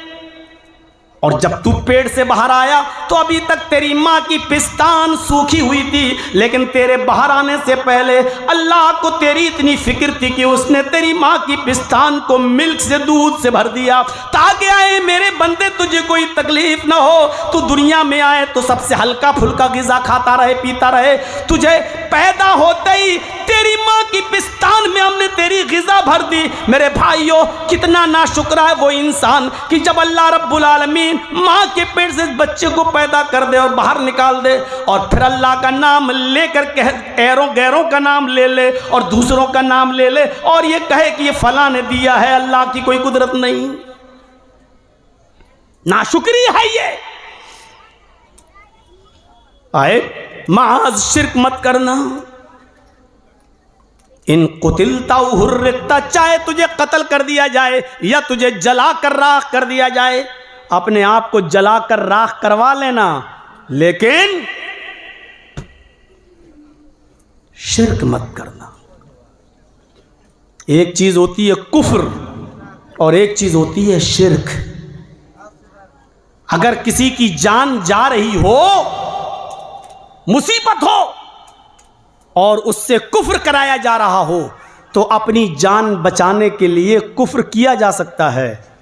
और जब तू पेट से बाहर आया तो अभी तक तेरी माँ की पिस्तान सूखी हुई थी, लेकिन तेरे बाहर आने से पहले अल्लाह को तेरी इतनी फिक्र थी कि उसने तेरी माँ की पिस्तान को मिल्क से, दूध से भर दिया, ताकि आए मेरे बंदे तुझे कोई तकलीफ ना हो, तू दुनिया में आए तो सबसे हल्का फुल्का ग़िज़ा खाता रहे, पीता रहे। तुझे पैदा होते ही तेरी माँ की पिस्तान में हमने तेरी ग़िज़ा भर दी। मेरे भाइयों, कितना नाशुक्र है वो इंसान कि जब अल्लाह रब्बुल आलमीन माँ के पेट से बच्चे को पैदा कर दे और बाहर निकाल दे, और फिर अल्लाह का नाम लेकर ऐरों गैरों का नाम ले ले और दूसरों का नाम ले ले और ये कहे कि ये फलां ने दिया है, अल्लाह की कोई कुदरत नहीं। नाशुक्री है ये। आए माज शिर्क मत करना। इन कुतिलता हुर्रिकता, चाहे तुझे कत्ल कर दिया जाए या तुझे जला कर राख कर दिया जाए, अपने आप को जला कर राख करवा लेना, लेकिन शिर्क मत करना। एक चीज होती है कुफ्र और एक चीज होती है शिर्क। अगर किसी की जान जा रही हो, मुसीबत हो और उससे कुफ्र कराया जा रहा हो, तो अपनी जान बचाने के लिए कुफ्र किया जा सकता है।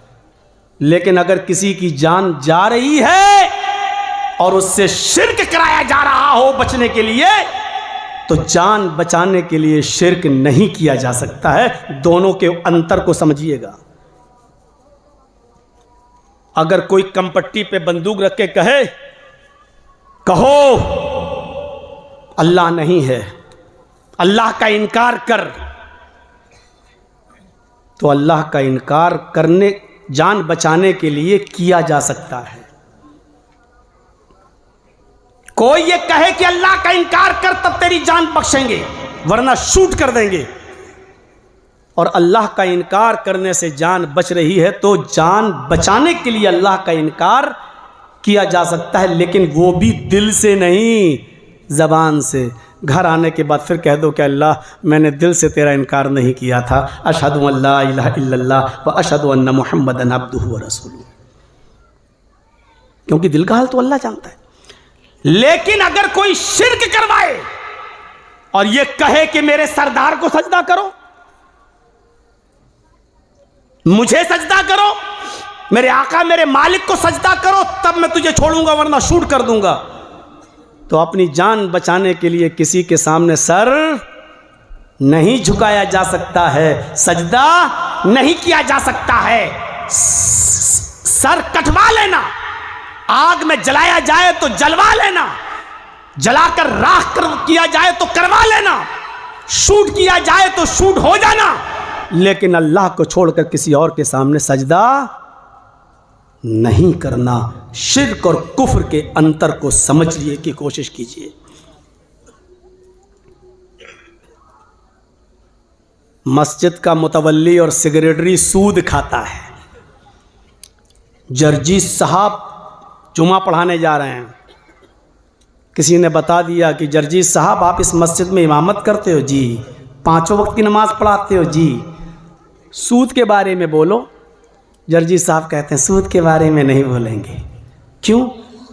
लेकिन अगर किसी की जान जा रही है और उससे शिर्क कराया जा रहा हो बचने के लिए, तो जान बचाने के लिए शिर्क नहीं किया जा सकता है। दोनों के अंतर को समझिएगा। अगर कोई कमपट्टी पे बंदूक रख के कहो अल्लाह नहीं है, अल्लाह का इनकार कर, तो अल्लाह का इनकार करने, जान बचाने के लिए किया जा सकता है। कोई ये कहे कि अल्लाह का इनकार कर तब तेरी जान बख्शेंगे वरना शूट कर देंगे, और अल्लाह का इनकार करने से जान बच रही है, तो जान बचाने के लिए अल्लाह का इनकार किया जा सकता है, लेकिन वो भी दिल से नहीं, ज़बान से। घर आने के बाद फिर कह दो कि अल्लाह मैंने दिल से तेरा इनकार नहीं किया था, अशहदु अल्ला इलाहा इल्लल्लाह व अशहदु अन्ना मुहम्मदन अब्दुहु व रसूलुहु, क्योंकि दिल का हाल तो अल्लाह जानता है। लेकिन अगर कोई शिर्क करवाए और ये कहे कि मेरे सरदार को सजदा करो, मुझे सजदा करो, मेरे आका मेरे मालिक को सजदा करो, तब मैं तुझे छोड़ूंगा वरना शूट कर दूंगा, तो अपनी जान बचाने के लिए किसी के सामने सर नहीं झुकाया जा सकता है, सजदा नहीं किया जा सकता है। सर कटवा लेना, आग में जलाया जाए तो जलवा लेना, जलाकर राख किया जाए तो करवा लेना, शूट किया जाए तो शूट हो जाना, लेकिन अल्लाह को छोड़कर किसी और के सामने सजदा नहीं करना। शिर्क और कुफ्र के अंतर को समझने की कोशिश कीजिए। मस्जिद का मुतवल्ली और सेक्रेटरी सूद खाता है। जर्जी साहब जुमा पढ़ाने जा रहे हैं, किसी ने बता दिया कि जर्जी साहब आप इस मस्जिद में इमामत करते हो? जी। 5 वक्त की नमाज पढ़ाते हो? जी। सूद के बारे में बोलो। जर्जी साहब कहते हैं सूद के बारे में नहीं बोलेंगे। क्यों?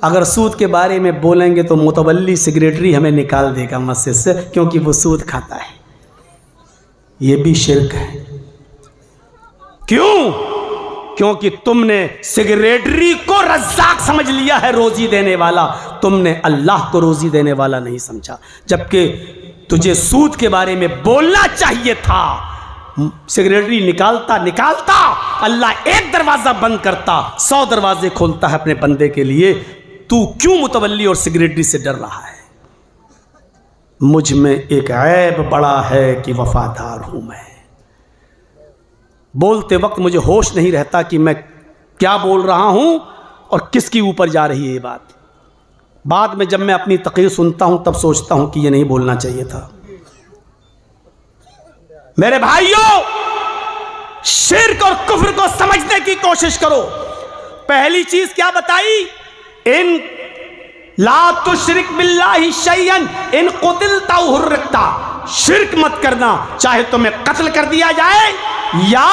अगर सूद के बारे में बोलेंगे तो मुतवल्ली सेक्रेटरी हमें निकाल देगा मस्जिद से, क्योंकि वो सूद खाता है। ये भी शिर्क है। क्यों? क्योंकि तुमने सेक्रेटरी को रज़्ज़ाक समझ लिया है, रोजी देने वाला। तुमने अल्लाह को रोजी देने वाला नहीं समझा, जबकि तुझे सूद के बारे में बोलना चाहिए था। सेक्रेटरी निकालता अल्लाह एक दरवाजा बंद करता, 100 दरवाजे खोलता है अपने बंदे के लिए। तू क्यों मुतवल्ली और सेक्रेटरी से डर रहा है? मुझ में एक ऐब बड़ा है कि वफादार हूं मैं। बोलते वक्त मुझे होश नहीं रहता कि मैं क्या बोल रहा हूं और किसके ऊपर जा रही है ये बात। बाद में जब मैं अपनी तक़रीर सुनता हूं तब सोचता हूं कि ये नहीं बोलना चाहिए था। मेरे भाइयों, शिर्क और कुफ्र को समझने की कोशिश करो। पहली चीज क्या बताई? इन ला तुश्रिक बिल्लाहि शैयन इन कुतिलता हुर्रिकता। शिर्क मत करना, चाहे तुम्हें कत्ल कर दिया जाए या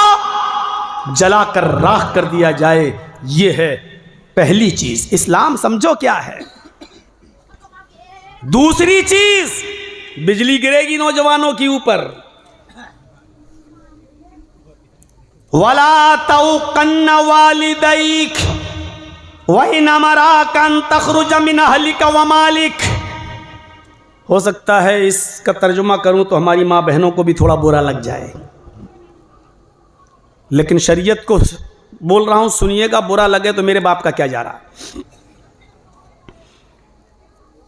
जलाकर राख कर दिया जाए। यह है पहली चीज। इस्लाम समझो क्या है। दूसरी चीज, बिजली गिरेगी नौजवानों के ऊपर। वला तौकन्न वालिदैक वइन अमराक अन तखरुज मिन अहलिक व मालिक। हो सकता है इसका तर्जुमा करूं तो हमारी माँ बहनों को भी थोड़ा बुरा लग जाए, लेकिन शरीयत को बोल रहा हूं, सुनिएगा। बुरा लगे तो मेरे बाप का क्या जा रहा।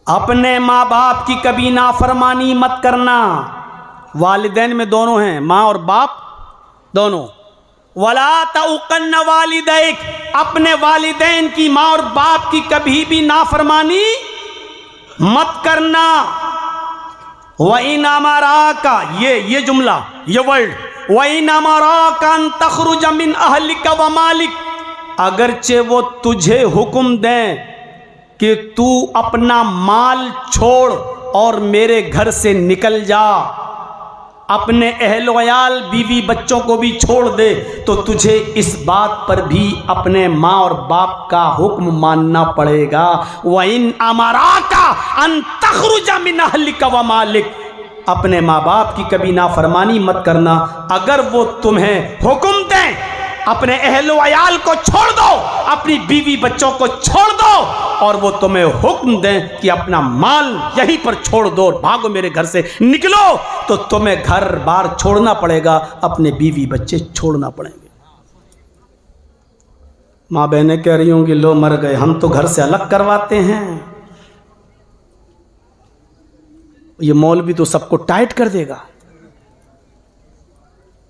अपने माँ बाप की कभी नाफरमानी मत करना। वालिदैन में दोनों हैं, माँ और बाप दोनों। वला तउकन्न वालिदैक, अपने वालिदैन की माँ और बाप की कभी भी नाफरमानी मत करना। वइन अमराका, ये जुमला, ये वर्ड, वइन अमराका अन तखरुज मिन अहलिक व मालिक, अगरचे वो तुझे हुक्म दें कि तू अपना माल छोड़ और मेरे घर से निकल जा, अपने अहल वयाल बीवी बच्चों को भी छोड़ दे, तो तुझे इस बात पर भी अपने माँ और बाप का हुक्म मानना पड़ेगा। वइन अमराका अन तखरुज मिन अहलिक व मालिक, अपने माँ बाप की कभी नाफरमानी मत करना। अगर वो तुम्हें हुक्म दें अपने अहल वयाल को छोड़ दो अपनी बीवी बच्चों को छोड़ दो और वो तुम्हें हुक्म दें कि अपना माल यहीं पर छोड़ दो और भागो, मेरे घर से निकलो, तो तुम्हें घर बार छोड़ना पड़ेगा, अपने बीवी बच्चे छोड़ना पड़ेंगे। माँ बहनें कह रही होंगी लो मर गए, हम तो घर से अलग करवाते हैं, ये मौलवी तो सबको टाइट कर देगा।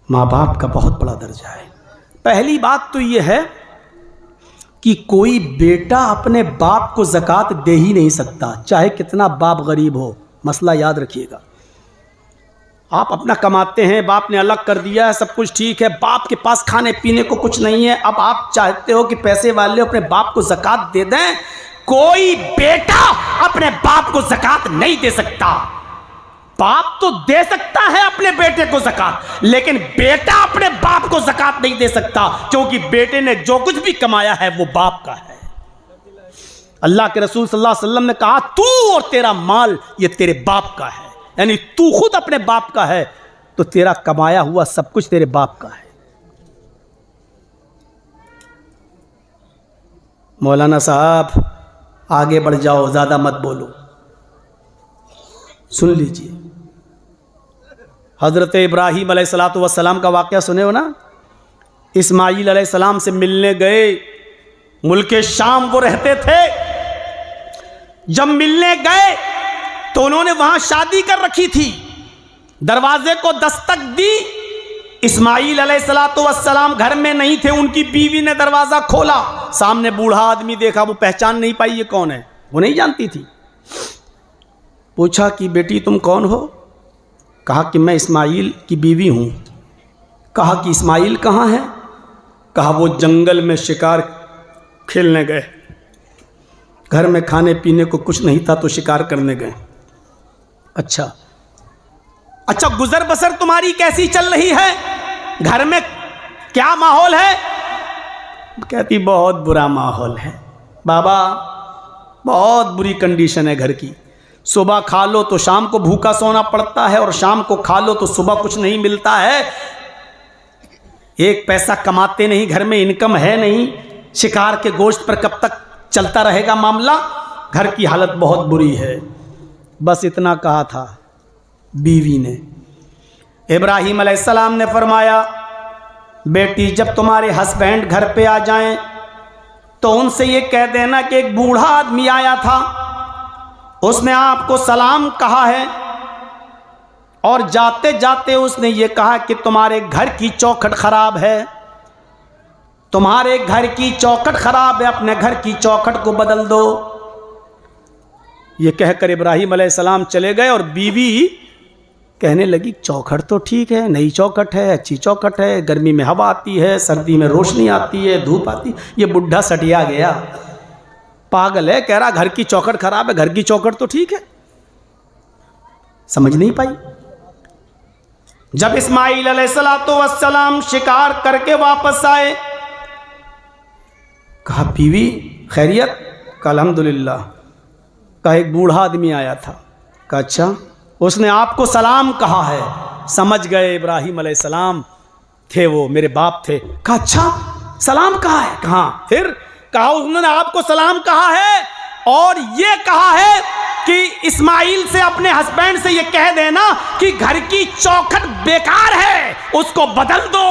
माँ बाप का बहुत बड़ा दर्जा है। पहली बात तो ये है कि कोई बेटा अपने बाप को ज़कात दे ही नहीं सकता, चाहे कितना बाप गरीब हो। मसला याद रखिएगा। आप अपना कमाते हैं, बाप ने अलग कर दिया है, सब कुछ ठीक है, बाप के पास खाने पीने को कुछ नहीं है, अब आप चाहते हो कि पैसे वाले अपने बाप को ज़कात दे दें। कोई बेटा अपने बाप को ज़कात नहीं दे सकता। बाप तो दे सकता है अपने बेटे को ज़कात, लेकिन बेटा अपने बाप को ज़कात नहीं दे सकता, क्योंकि बेटे ने जो कुछ भी कमाया है वो बाप का है। अल्लाह के रसूल सल्लल्लाहु अलैहि वसल्लम ने कहा तू और तेरा माल ये तेरे बाप का है, यानी तू खुद अपने बाप का है तो तेरा कमाया हुआ सब कुछ तेरे बाप का है। मौलाना साहब आगे बढ़ जाओ, ज़्यादा मत बोलो, सुन लीजिए। हज़रत इब्राहीम अलैहिस्सलातु वस्सलाम का वाक़या सुने हो ना। इस्माईल अलैहिस्सलाम से मिलने गए, मुल्क शाम वो रहते थे। जब मिलने गए तो उन्होंने वहाँ शादी कर रखी थी। दरवाजे को दस्तक दी, इस्माईल अलैहिस्सलातु वस्सलाम घर में नहीं थे, उनकी बीवी ने दरवाज़ा खोला, सामने बूढ़ा आदमी देखा, वो पहचान नहीं पाई ये कौन है, वो नहीं जानती थी। पूछा कि बेटी तुम कौन हो? कहा कि मैं इस्माईल की बीवी हूँ। कहा कि इस्माईल कहाँ है? कहा वो जंगल में शिकार खेलने गए, घर में खाने पीने को कुछ नहीं था तो शिकार करने गए। अच्छा अच्छा, गुजर बसर तुम्हारी कैसी चल रही है? घर में क्या माहौल है? कहती बहुत बुरा माहौल है बाबा, बहुत बुरी कंडीशन है घर की। सुबह खा लो तो शाम को भूखा सोना पड़ता है, और शाम को खा लो तो सुबह कुछ नहीं मिलता है। एक पैसा कमाते नहीं, घर में इनकम है नहीं, शिकार के गोश्त पर कब तक चलता रहेगा मामला? घर की हालत बहुत बुरी है। बस इतना कहा था बीवी ने। इब्राहीम अलैहिस्सलाम ने फरमाया बेटी जब तुम्हारे हस्बैंड घर पे आ जाएं तो उनसे ये कह देना कि एक बूढ़ा आदमी आया था, उसने आपको सलाम कहा है, और जाते जाते उसने ये कहा कि तुम्हारे घर की चौखट खराब है, तुम्हारे घर की चौखट खराब है, अपने घर की चौखट को बदल दो। ये कहकर इब्राहीम अलैहिस्सलाम चले गए, और बीवी कहने लगी चौखट तो ठीक है, नई चौखट है, अच्छी चौखट है, गर्मी में हवा आती है, सर्दी में रोशनी आती है, धूप आती। ये बुढ़ा सटिया गया, पागल है, कह रहा घर की चौखट खराब है, घर की चौखट तो ठीक है। समझ नहीं पाई। जब इस्माईल अलैहिस्सलातु वस्सलाम शिकार करके वापस आए, कहा बीवी खैरियत? कहा अल्हम्दुलिल्लाह। कहा एक बूढ़ा आदमी आया था। कहा अच्छा, उसने आपको सलाम कहा है। समझ गए इब्राहीम अलैहिस्सलाम थे, वो मेरे बाप थे। कहा अच्छा, सलाम कहा है? कहा फिर? कहा उन्होंने आपको सलाम कहा है और ये कहा है कि इस्माईल से, अपने हस्बैंड से ये कह देना कि घर की चौखट बेकार है, उसको बदल दो।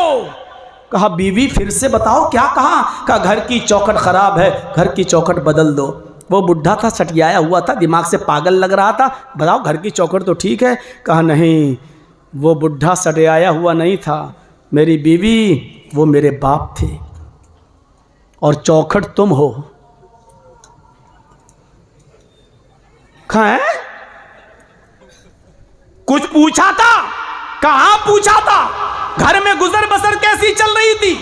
कहा बीवी फिर से बताओ क्या कहा? कहा घर की चौखट खराब है, घर की चौखट बदल दो। वो बुढ़ा था, सटियाया हुआ था, दिमाग से पागल लग रहा था, बताओ घर की चौखट तो ठीक है। कहा नहीं, वो बुढ़ा सटियाया हुआ नहीं था, मेरी बीवी वो मेरे बाप थे और चौखट तुम हो। कहाँ कुछ पूछा था? कहाँ पूछा था? घर में गुजर बसर कैसी चल रही थी?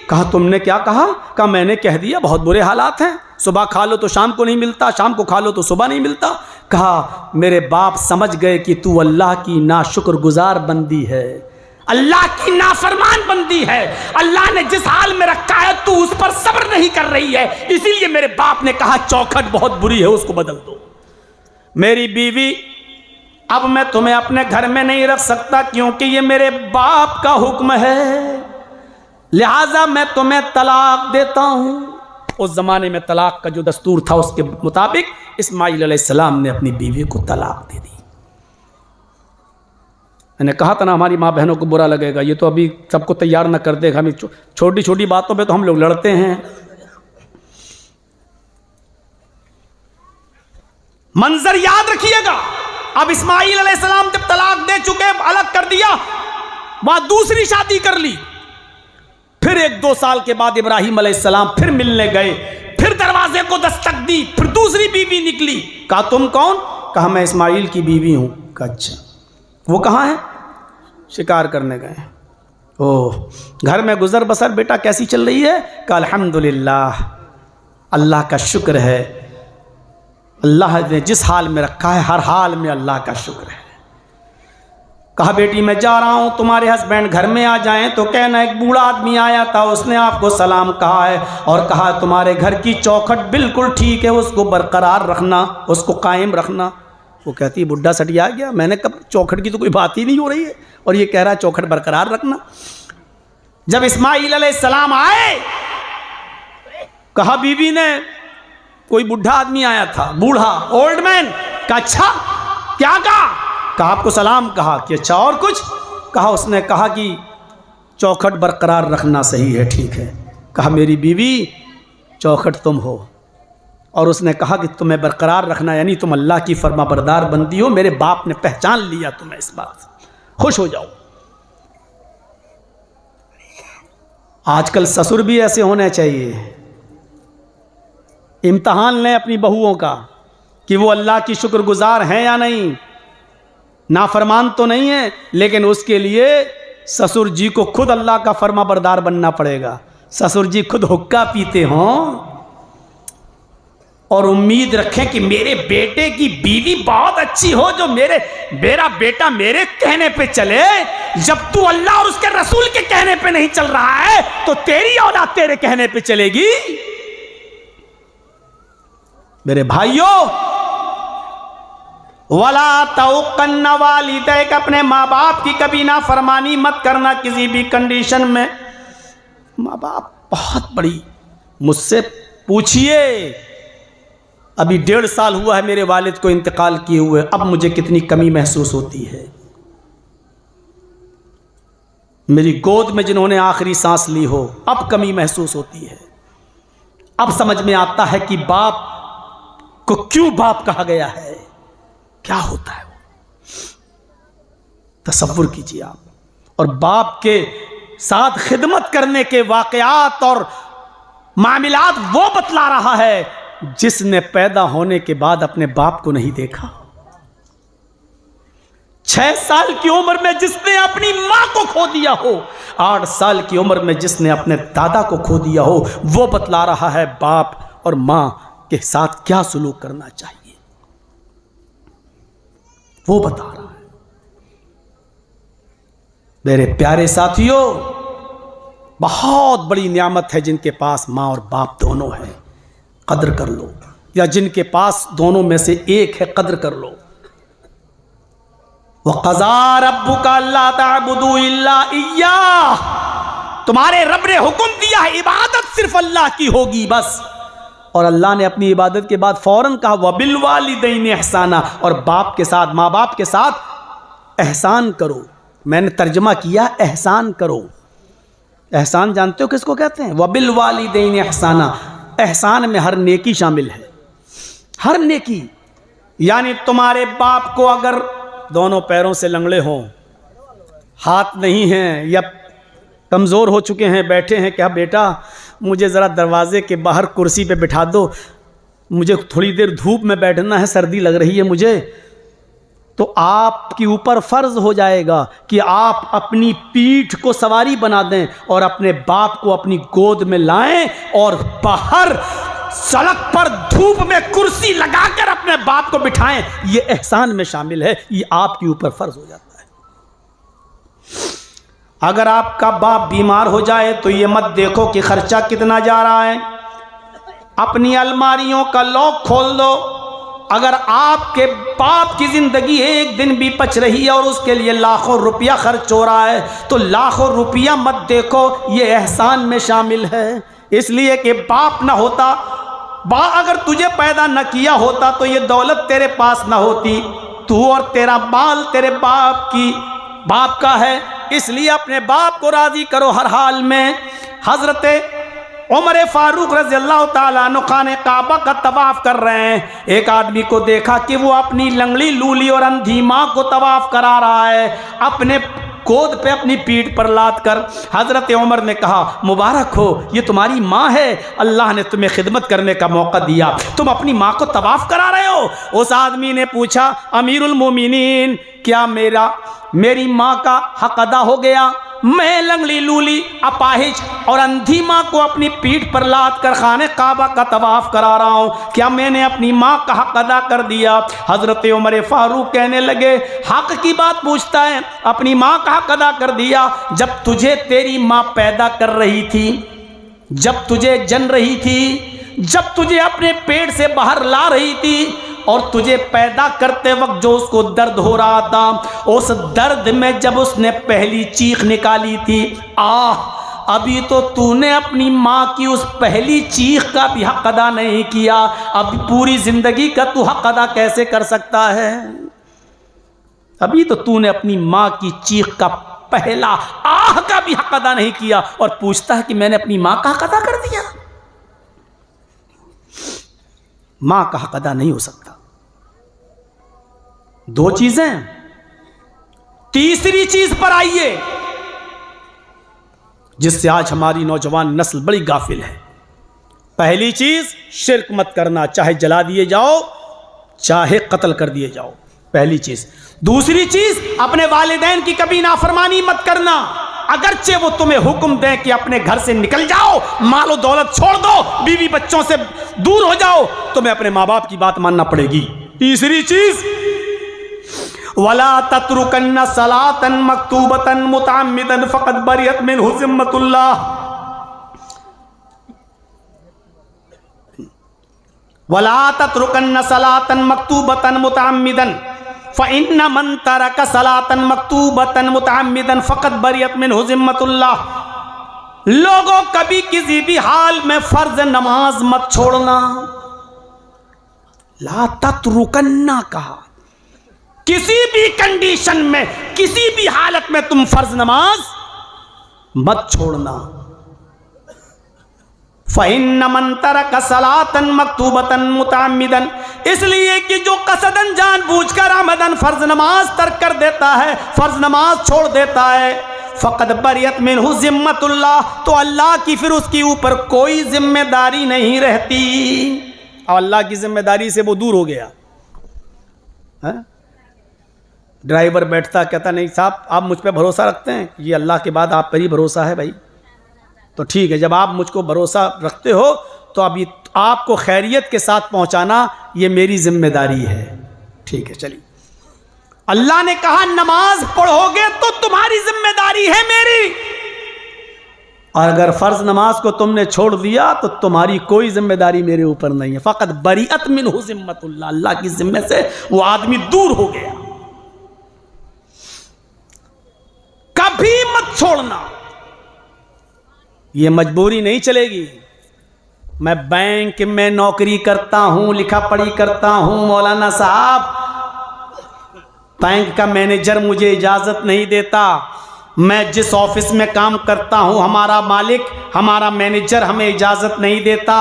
कहा तुमने क्या कहा? कहा मैंने कह दिया बहुत बुरे हालात हैं, सुबह खा लो तो शाम को नहीं मिलता, शाम को खा लो तो सुबह नहीं मिलता। कहा मेरे बाप समझ गए कि तू अल्लाह की नाशुक्रगुजार बंदी है, अल्लाह की नाफरमान बंदी है, अल्लाह ने जिस हाल में रखा है तू उस पर सब्र नहीं कर रही है, इसीलिए मेरे बाप ने कहा चौखट बहुत बुरी है, उसको बदल दो। मेरी बीवी अब मैं तुम्हें अपने घर में नहीं रख सकता, क्योंकि ये मेरे बाप का हुक्म है, लिहाजा मैं तुम्हें तलाक देता हूं। उस ज़माने में तलाक का जो दस्तूर था उसके मुताबिक इस्माईल अलैहिस्सलाम ने अपनी बीवी को तलाक दे दी। मैंने कहा था ना हमारी माँ बहनों को बुरा लगेगा, ये तो अभी सबको तैयार न कर देगा, हमें छोटी छोटी बातों पे तो हम लोग लड़ते हैं। मंजर याद रखिएगा, अब इस्माईल अलैहिस्सलाम जब तलाक दे चुके, अलग कर दिया, वहां दूसरी शादी कर ली। फिर 1-2 साल के बाद इब्राहिम अलैहिस्सलाम फिर मिलने गए, फिर दरवाजे को दस्तक दी, फिर दूसरी बीवी निकली। कहा तुम कौन? कहा मैं इस्माईल की बीवी हूं। कहा अच्छा, वो कहाँ है? शिकार करने गए। ओह, घर में गुजर बसर बेटा कैसी चल रही है? कहा अल्हम्दुलिल्लाह, अल्लाह का शुक्र है, अल्लाह ने जिस हाल में रखा है हर हाल में अल्लाह का शुक्र है। कहा बेटी मैं जा रहा हूँ, तुम्हारे हस्बैंड घर में आ जाएं तो कहना एक बूढ़ा आदमी आया था, उसने आपको सलाम कहा है और कहा तुम्हारे घर की चौखट बिल्कुल ठीक है, उसको बरकरार रखना, उसको कायम रखना। वो कहती बुढ़ा सटिया गया, मैंने कब, चौखट की तो कोई बात ही नहीं हो रही है और ये कह रहा है चौखट बरकरार रखना। जब इस्माईल अलैहिस्सलाम आए, कहा बीवी ने कोई बुढ़ा आदमी आया था, बूढ़ा, ओल्ड मैन। कहा अच्छा, क्या कहा? कहा आपको सलाम कहा। कि अच्छा और कुछ? कहा उसने कहा कि चौखट बरकरार रखना सही है, ठीक है। कहा मेरी बीवी चौखट तुम हो, और उसने कहा कि तुम्हें बरकरार रखना यानी तुम अल्लाह की फरमाबरदार बंदी हो, मेरे बाप ने पहचान लिया तुम्हें, इस बात से खुश हो जाओ। आजकल ससुर भी ऐसे होने चाहिए। इम्तहान लें अपनी बहुओं का कि वो अल्लाह की शुक्रगुजार हैं या नहीं। नाफरमान तो नहीं है, लेकिन उसके लिए ससुर जी को खुद अल्लाह का फरमाबरदार बनना पड़ेगा। ससुर जी खुद हुक्का पीते हों और उम्मीद रखें कि मेरे बेटे की बीवी बहुत अच्छी हो, जो मेरा बेटा मेरे कहने पे चले। जब तू अल्लाह और उसके रसूल के कहने पे नहीं चल रहा है तो तेरी औलाद तेरे कहने पे चलेगी। मेरे भाइयों, वला तौकन्ना वालिदैक, अपने माँ बाप की कभी ना फरमानी मत करना किसी भी कंडीशन में। माँ बाप बहुत बड़ी, मुझसे पूछिए, अभी 1.5 साल हुआ है मेरे वालिद को इंतकाल किए हुए, अब मुझे कितनी कमी महसूस होती है। मेरी गोद में जिन्होंने आखिरी सांस ली हो, अब कमी महसूस होती है। अब समझ में आता है कि बाप को क्यों बाप कहा गया है, क्या होता है वो, तसव्वुर कीजिए आप। और बाप के साथ खिदमत करने के वाकयात और मामलात वो बतला रहा है जिसने पैदा होने के बाद अपने बाप को नहीं देखा। 6 साल की उम्र में जिसने अपनी मां को खो दिया हो, 8 साल की उम्र में जिसने अपने दादा को खो दिया हो, वो बतला रहा है बाप और मां के साथ क्या सुलूक करना चाहिए, वो बता रहा है। मेरे प्यारे साथियों, बहुत बड़ी नियामत है जिनके पास मां और बाप दोनों है, कद्र कर लो, या जिनके पास दोनों में से एक है कद्र कर लो। वक़ज़ा रब्बुका अल्ला ताबुदू इल्ला इय्याह, तुम्हारे रब ने हुक्म दिया है इबादत सिर्फ अल्लाह की होगी बस। और अल्लाह ने अपनी इबादत के बाद फौरन कहा वबिल वालिदैनि इहसाना, और बाप के साथ, माँ बाप के साथ एहसान करो। मैंने तर्जमा किया एहसान करो। एहसान जानते हो किसको कहते हैं? वबिल वालिदैनि इहसाना। एहसान में हर नेकी शामिल है, हर नेकी। यानी तुम्हारे बाप को अगर दोनों पैरों से लंगड़े हों, हाथ नहीं हैं या कमज़ोर हो चुके हैं, बैठे हैं, क्या बेटा मुझे ज़रा दरवाजे के बाहर कुर्सी पे बिठा दो, मुझे थोड़ी देर धूप में बैठना है, सर्दी लग रही है मुझे, तो आपके ऊपर फ़र्ज़ हो जाएगा कि आप अपनी पीठ को सवारी बना दें और अपने बाप को अपनी गोद में लाएं और बाहर सड़क पर धूप में कुर्सी लगाकर अपने बाप को बिठाएं। ये एहसान में शामिल है, ये आपके ऊपर फ़र्ज़ हो जाता है। अगर आपका बाप बीमार हो जाए तो ये मत देखो कि खर्चा कितना जा रहा है, अपनी अलमारियों का लॉक खोल दो। अगर आपके बाप की ज़िंदगी एक दिन भी बच रही है और उसके लिए लाखों रुपया खर्च हो रहा है तो लाखों रुपया मत देखो, ये एहसान में शामिल है, इसलिए कि बाप ना होता, अगर तुझे पैदा न किया होता तो ये दौलत तेरे पास ना होती। तू और तेरा माल तेरे बाप का है, इसलिए अपने बाप को राजी करो हर हाल में। हजरत उमर फारूक रज़ी अल्लाह ताला अन्हु खाने काबा का तवाफ कर रहे हैं। एक आदमी को देखा कि वो अपनी लंगड़ी लूली और अंधी माँ को तवाफ करा रहा है, अपने गोद पे अपनी पीठ पर लाद कर। हजरत उमर ने कहा, मुबारक हो, ये तुम्हारी माँ है, अल्लाह ने तुम्हें खिदमत करने का मौका दिया, तुम अपनी माँ को तवाफ करा रहे हो। उस आदमी ने पूछा, अमीरुल मोमिनीन, क्या मेरी माँ का हक अदा हो गया? मैं लंगड़ी लूली, अपाहिज और अंधी माँ को अपनी पीठ पर लाद कर खाने काबा का तवाफ करा रहा हूँ, क्या मैंने अपनी माँ का हक अदा कर दिया? हजरत उमर फारूक कहने लगे, हक की बात पूछता है, अपनी माँ का हक अदा कर दिया। जब तुझे तेरी माँ पैदा कर रही थी, जब तुझे जन रही थी, जब तुझे अपने पेट से बाहर ला रही थी और तुझे पैदा करते वक्त जो उसको दर्द हो रहा था, उस दर्द में जब उसने पहली चीख निकाली थी, अभी तो तूने अपनी माँ की उस पहली चीख का भी हक अदा नहीं किया, अब पूरी जिंदगी का तू हक अदा कैसे कर सकता है? अभी तो तूने अपनी माँ की चीख का पहला आह का भी हक अदा नहीं किया और पूछता है कि मैंने अपनी माँ का हक अदा कर दिया। मां का हक अदा नहीं हो सकता। दो चीजें। तीसरी चीज पर आइए जिससे आज हमारी नौजवान नस्ल बड़ी गाफिल है। पहली चीज, शिर्क मत करना, चाहे जला दिए जाओ चाहे कत्ल कर दिए जाओ, पहली चीज। दूसरी चीज, अपने वालिदैन की कभी नाफरमानी मत करना, अगरचे वो तुम्हें हुक्म दें कि अपने घर से निकल जाओ, मालो दौलत छोड़ दो, बीवी बच्चों से दूर हो जाओ, तुम्हें अपने माँ बाप की बात मानना पड़ेगी। तीसरी चीज, वला तत्रुकन्न सलातन मक्तूबतन मुतअम्मिदन फक़द बरियत मिन्हु ज़िम्मतुल्लाह। वला तत्रुकन्न सलातन मक्तूबतन मुतअम्मिदन फ़इन्न मन तरक सलातन मक्तूबतन मुतअम्मिदन फ़क़द बरियत मिन्हु ज़िम्मतुल्लाह। लोगों, कभी किसी भी हाल में फर्ज नमाज मत छोड़ना। ला तत्रुकन्ना कहा, किसी भी कंडीशन में, किसी भी हालत में तुम फर्ज नमाज मत छोड़ना। फ़इन्न मन तरक सलातन मक्तूबतन मुतअम्मिदन, इसलिए कि जो कसदन जानबूझकर आमदन फर्ज नमाज तर्क कर देता है, फर्ज नमाज छोड़ देता है, फ़क़द बरियत मिन्हु ज़िम्मतुल्लाह, तो अल्लाह की फिर उसके ऊपर कोई जिम्मेदारी नहीं रहती। और अल्लाह की जिम्मेदारी से वो दूर हो गया। ड्राइवर बैठता कहता, नहीं साहब आप मुझ पर भरोसा रखते हैं? ये अल्लाह के बाद आप पर ही भरोसा है भाई। तो ठीक है, जब आप मुझको भरोसा रखते हो तो अभी आपको खैरियत के साथ पहुंचाना ये मेरी जिम्मेदारी है। ठीक है, चलिए। अल्लाह ने कहा नमाज पढ़ोगे तो तुम्हारी जिम्मेदारी है मेरी, और अगर फर्ज नमाज को तुमने छोड़ दिया तो तुम्हारी कोई जिम्मेदारी मेरे ऊपर नहीं है। फ़क़द बरियत मिन्हु ज़िम्मतुल्लाह, अल्लाह की जिम्मे से वो आदमी दूर हो गया। कभी मत छोड़ना, ये मजबूरी नहीं चलेगी। मैं बैंक में नौकरी करता हूं, लिखा पढ़ी करता हूं, मौलाना साहब बैंक का मैनेजर मुझे इजाज़त नहीं देता, मैं जिस ऑफिस में काम करता हूं हमारा मालिक, हमारा मैनेजर हमें इजाज़त नहीं देता,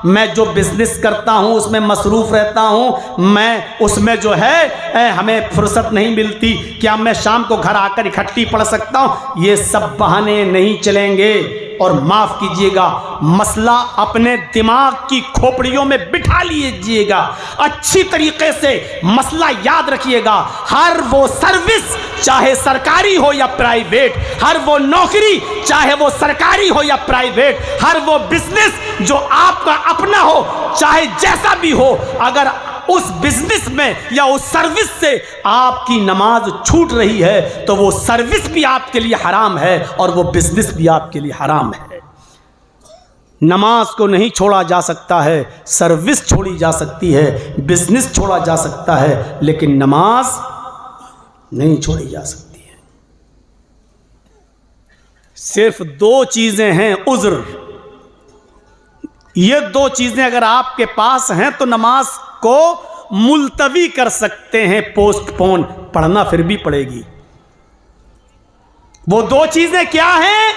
मैं जो बिज़नेस करता हूं उसमें मसरूफ़ रहता हूं, मैं उसमें जो है हमें फुर्सत नहीं मिलती, क्या मैं शाम को घर आकर इकट्ठी पढ़ सकता हूं? ये सब बहाने नहीं चलेंगे। और माफ़ कीजिएगा, मसला अपने दिमाग की खोपड़ियों में बिठा लीजिएगा, अच्छी तरीके से मसला याद रखिएगा। हर वो सर्विस, चाहे सरकारी हो या प्राइवेट, हर वो नौकरी, चाहे वो सरकारी हो या प्राइवेट, हर वो बिजनेस जो आपका अपना हो, चाहे जैसा भी हो, अगर उस बिजनेस में या उस सर्विस से आपकी नमाज छूट रही है तो वो सर्विस भी आपके लिए हराम है और वो बिजनेस भी आपके लिए हराम है। नमाज को नहीं छोड़ा जा सकता है, सर्विस छोड़ी जा सकती है, बिजनेस छोड़ा जा सकता है, लेकिन नमाज नहीं छोड़ी जा सकती है। सिर्फ दो चीजें हैं उज़्र, ये दो चीजें अगर आपके पास हैं तो नमाज को मुलतवी कर सकते हैं, पोस्टपोन, पढ़ना फिर भी पड़ेगी। वो दो चीजें क्या हैं?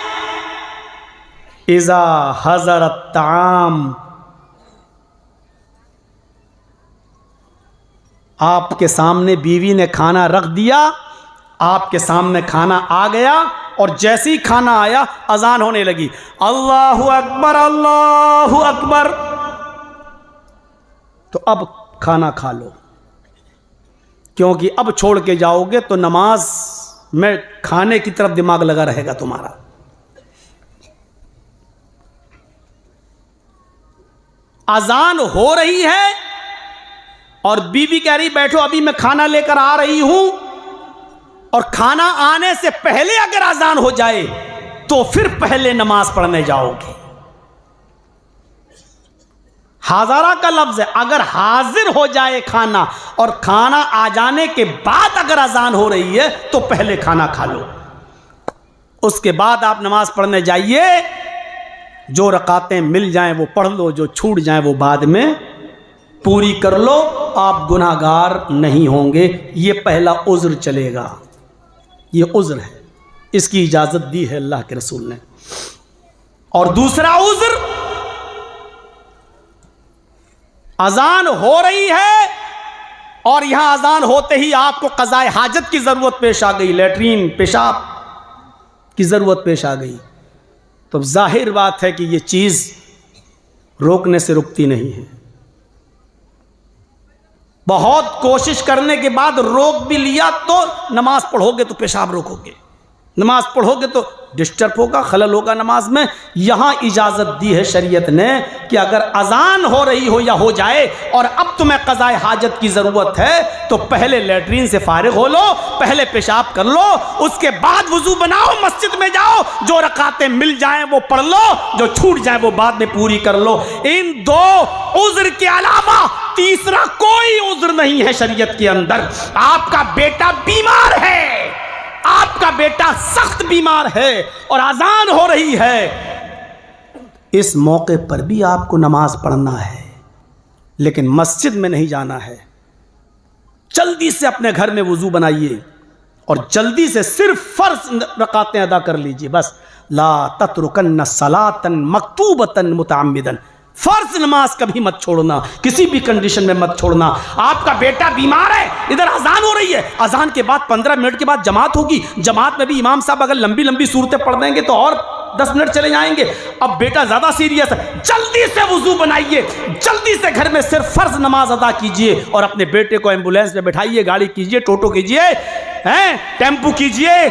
इज़ा हज़रत ताम, आपके सामने बीवी ने खाना रख दिया, आपके सामने खाना आ गया और जैसे ही खाना आया अजान होने लगी, अल्लाहु अकबर अल्लाहु अकबर, तो अब खाना खा लो, क्योंकि अब छोड़ के जाओगे तो नमाज में खाने की तरफ दिमाग लगा रहेगा तुम्हारा। अजान हो रही है और बीवी कह रही बैठो अभी मैं खाना लेकर आ रही हूं, और खाना आने से पहले अगर अजान हो जाए तो फिर पहले नमाज पढ़ने जाओगे। हाज़रा का लफ्ज है, अगर हाजिर हो जाए खाना और खाना आ जाने के बाद अगर अजान हो रही है तो पहले खाना खा लो, उसके बाद आप नमाज पढ़ने जाइए। जो रकातें मिल जाएं वो पढ़ लो, जो छूट जाएं वो बाद में पूरी कर लो, आप गुनाहगार नहीं होंगे। ये पहला उज़्र चलेगा, ये उज़्र है, इसकी इजाज़त दी है अल्लाह के रसूल ने। और दूसरा उज़्र, अजान हो रही है और यहां अजान होते ही आपको क़ज़ाए हाजत की ज़रूरत पेश आ गई, लेटरीन पेशाब की ज़रूरत पेश आ गई, तो जाहिर बात है कि ये चीज़ रोकने से रुकती नहीं है। बहुत कोशिश करने के बाद रोक भी लिया तो नमाज पढ़ोगे तो पेशाब रोकोगे, नमाज पढ़ोगे तो डिस्टर्ब होगा, खलल होगा नमाज में। यहां इजाजत दी है शरीयत ने कि अगर अजान हो रही हो या हो जाए और अब तुम्हें क़ज़ाए हाजत की ज़रूरत है तो पहले लेटरीन से फारिग हो लो, पहले पेशाब कर लो, उसके बाद वुज़ू बनाओ, मस्जिद में जाओ, जो रकातें मिल जाएं वो पढ़ लो, जो छूट जाए वो बाद में पूरी कर लो। इन दो उज़्र के अलावा तीसरा कोई उज़्र नहीं है शरीयत के अंदर। आपका बेटा बीमार है, आपका बेटा सख्त बीमार है और अजान हो रही है, इस मौके पर भी आपको नमाज पढ़ना है, लेकिन मस्जिद में नहीं जाना है। जल्दी से अपने घर में वुज़ू बनाइए और जल्दी से सिर्फ फर्ज रकातें अदा कर लीजिए बस। ला तत्रुकन्न सलातन मक्तूबतन मुतअम्मिदन, फर्ज नमाज कभी मत छोड़ना, किसी भी कंडीशन में मत छोड़ना। आपका बेटा बीमार है, इधर अजान हो रही है, अजान के बाद 15 मिनट के बाद जमात होगी, जमात में भी इमाम साहब अगर लंबी लंबी सूरतें पढ़ देंगे तो और 10 मिनट चले जाएंगे। अब बेटा ज्यादा सीरियस है, जल्दी से वुज़ू बनाइए, जल्दी से घर में सिर्फ फर्ज नमाज अदा कीजिए और अपने बेटे को एम्बुलेंस में बैठाइए, गाड़ी कीजिए, टोटो कीजिए, टेम्पू कीजिए,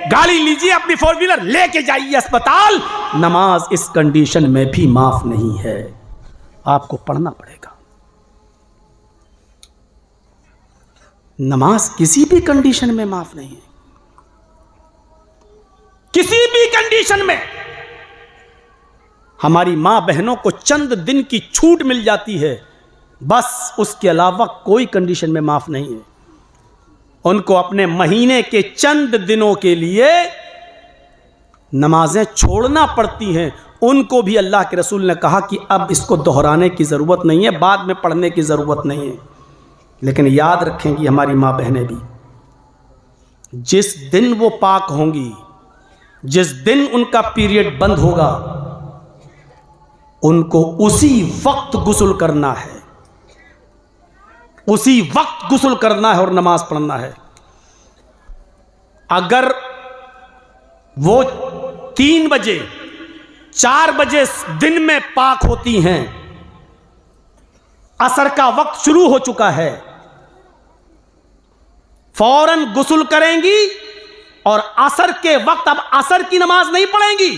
गाड़ी लीजिए, अपनी 4 व्हीलर लेके जाइए अस्पताल। नमाज इस कंडीशन में भी माफ नहीं है, आपको पढ़ना पड़ेगा। नमाज किसी भी कंडीशन में माफ नहीं है, किसी भी कंडीशन में। हमारी मां बहनों को चंद दिन की छूट मिल जाती है बस, उसके अलावा कोई कंडीशन में माफ नहीं है। उनको अपने महीने के चंद दिनों के लिए नमाजें छोड़ना पड़ती हैं। उनको भी अल्लाह के रसूल ने कहा कि अब इसको दोहराने की ज़रूरत नहीं है, बाद में पढ़ने की ज़रूरत नहीं है। लेकिन याद रखें कि हमारी माँ बहनें भी जिस दिन वो पाक होंगी, जिस दिन उनका पीरियड बंद होगा, उनको उसी वक्त गुस्ल करना है, उसी वक्त गुस्ल करना है और नमाज पढ़ना है। अगर वो 3 बजे 4 बजे दिन में पाक होती हैं, असर का वक्त शुरू हो चुका है, फौरन गुस्ल करेंगी और असर के वक्त अब असर की नमाज नहीं पढ़ेंगी,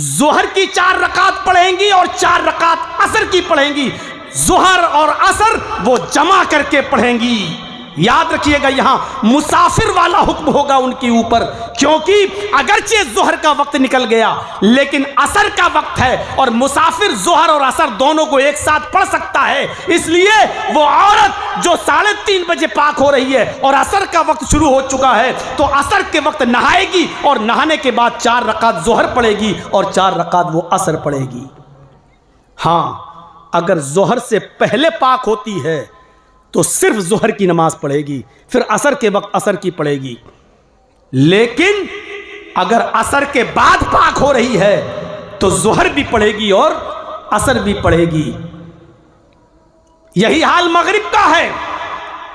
जोहर की 4 रकात पढ़ेंगी और 4 रकात असर की पढ़ेंगी। जोहर और असर वो जमा करके पढ़ेंगी। याद रखिएगा, यहां मुसाफिर वाला हुक्म होगा उनके ऊपर, क्योंकि अगरचे जोहर का वक्त निकल गया लेकिन असर का वक्त है और मुसाफिर जोहर और असर दोनों को एक साथ पढ़ सकता है। इसलिए वो औरत जो 3:30 बजे पाक हो रही है और असर का वक्त शुरू हो चुका है तो असर के वक्त नहाएगी और नहाने के बाद 4 रकात जोहर पढ़ेगी और 4 रकात वो असर पढ़ेगी। हाँ, अगर जोहर से पहले पाक होती है तो सिर्फ जोहर की नमाज पढ़ेगी, फिर असर के वक्त असर की पढ़ेगी। लेकिन अगर असर के बाद पाक हो रही है तो जोहर भी पढ़ेगी और असर भी पढ़ेगी। यही हाल मगरिब का है।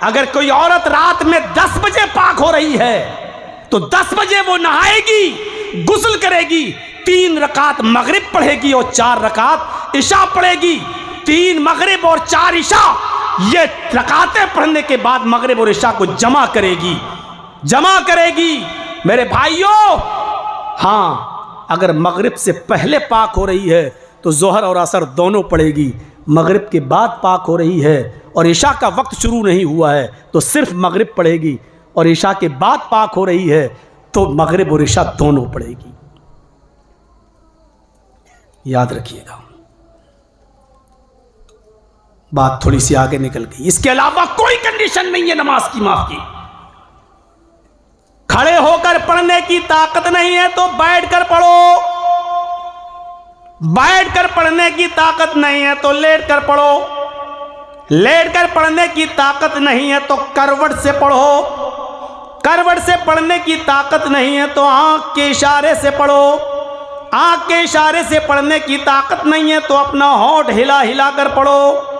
अगर कोई औरत रात में 10 बजे पाक हो रही है तो 10 बजे वो नहाएगी, गुस्ल करेगी, 3 रकात मगरिब पढ़ेगी और 4 रकात इशा पढ़ेगी। 3 मगरिब और 4 इशा, ये रकातें पढ़ने के बाद मगरिब और इशा को जमा करेगी। मेरे भाइयों, हाँ, अगर मगरिब से पहले पाक हो रही है तो जोहर और असर दोनों पढ़ेगी। मगरिब के बाद पाक हो रही है और इशा का वक्त शुरू नहीं हुआ है तो सिर्फ मगरिब पढ़ेगी, और इशा के बाद पाक हो रही है तो मगरिब और इशा दोनों पढ़ेगी। याद रखिएगा, बात थोड़ी सी आगे निकल गई। इसके अलावा कोई कंडीशन नहीं है नमाज की माफ की। खड़े होकर पढ़ने की ताकत नहीं है तो बैठकर पढ़ो, बैठकर पढ़ने की ताकत नहीं है तो लेटकर पढ़ो, लेटकर पढ़ने की ताकत नहीं है तो करवट से पढ़ो, करवट से पढ़ने की ताकत नहीं है तो आंख के इशारे से पढ़ो, आंख के इशारे से पढ़ने की ताकत नहीं है तो अपना होंठ हिला हिला कर पढ़ो,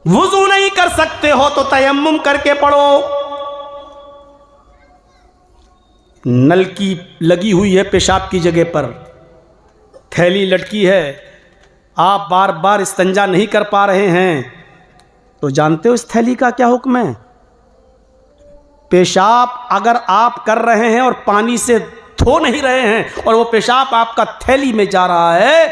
वुजू नहीं कर सकते हो तो तयम्मुम करके पढ़ो। नलकी लगी हुई है पेशाब की जगह पर, थैली लटकी है, आप बार बार इस्तंजा नहीं कर पा रहे हैं तो जानते हो इस थैली का क्या हुक्म है? पेशाब अगर आप कर रहे हैं और पानी से धो नहीं रहे हैं और वो पेशाब आपका थैली में जा रहा है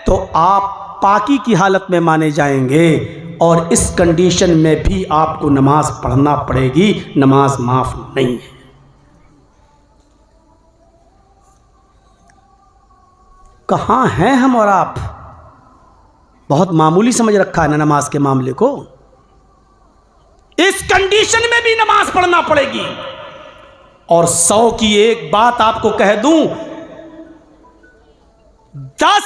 तो आप पाकी की हालत में माने जाएंगे, और इस कंडीशन में भी आपको नमाज पढ़ना पड़ेगी, नमाज माफ नहीं है। कहाँ हैं हम और आप? बहुत मामूली समझ रखा है ना नमाज के मामले को। इस कंडीशन में भी नमाज पढ़ना पड़ेगी। और 100 की एक बात आपको कह दूं, 10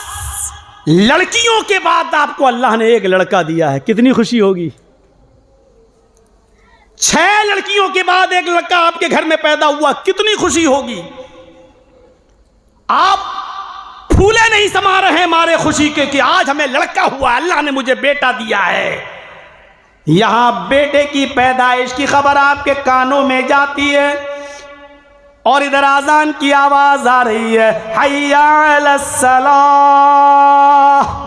लड़कियों के बाद आपको अल्लाह ने एक लड़का दिया है, कितनी खुशी होगी। 6 लड़कियों के बाद एक लड़का आपके घर में पैदा हुआ, कितनी खुशी होगी। आप फूले नहीं समा रहे मारे खुशी के कि आज हमें लड़का हुआ, अल्लाह ने मुझे बेटा दिया है। यहां बेटे की पैदाइश की खबर आपके कानों में जाती है और इधर आजान की आवाज आ रही है, हय्या अलस सलाह।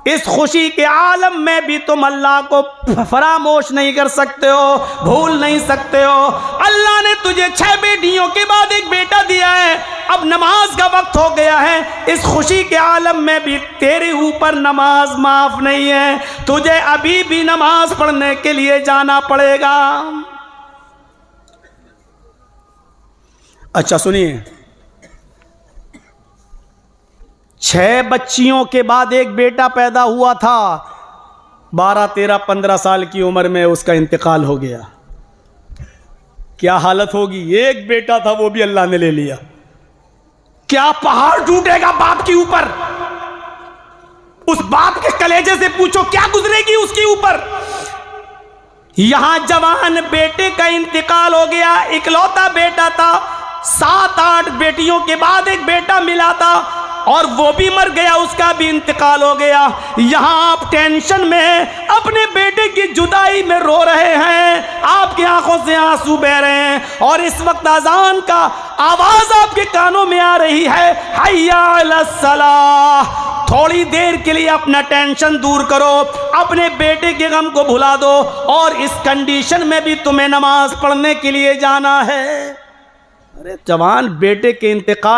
इस खुशी के आलम में भी तुम अल्लाह को फरामोश नहीं कर सकते हो, भूल नहीं सकते हो। अल्लाह ने तुझे 6 बेटियों के बाद एक बेटा दिया है, अब नमाज का वक्त हो गया है। इस खुशी के आलम में भी तेरे ऊपर नमाज माफ नहीं है, तुझे अभी भी नमाज पढ़ने के लिए जाना पड़ेगा। अच्छा सुनिए, 6 बच्चियों के बाद एक बेटा पैदा हुआ था, 12, 13, 15 साल की उम्र में उसका इंतकाल हो गया। क्या हालत होगी? एक बेटा था वो भी अल्लाह ने ले लिया। क्या पहाड़ टूटेगा बाप के ऊपर? उस बाप के कलेजे से पूछो क्या गुजरेगी उसके ऊपर। यहां जवान बेटे का इंतकाल हो गया, इकलौता बेटा था, 7-8 बेटियों के बाद एक बेटा मिला था और वो भी मर गया, उसका भी इंतकाल हो गया। यहां आप टेंशन में अपने बेटे की जुदाई में रो रहे हैं, आपकी आंखों से आंसू बह रहे हैं और इस वक्त अजान का आवाज आपके कानों में आ रही है, हय्या अलस सलाह। थोड़ी देर के लिए अपना टेंशन दूर करो, अपने बेटे के गम को भुला दो और इस कंडीशन में भी तुम्हें नमाज पढ़ने के लिए जाना है। अरे जवान बेटे के इंतकाल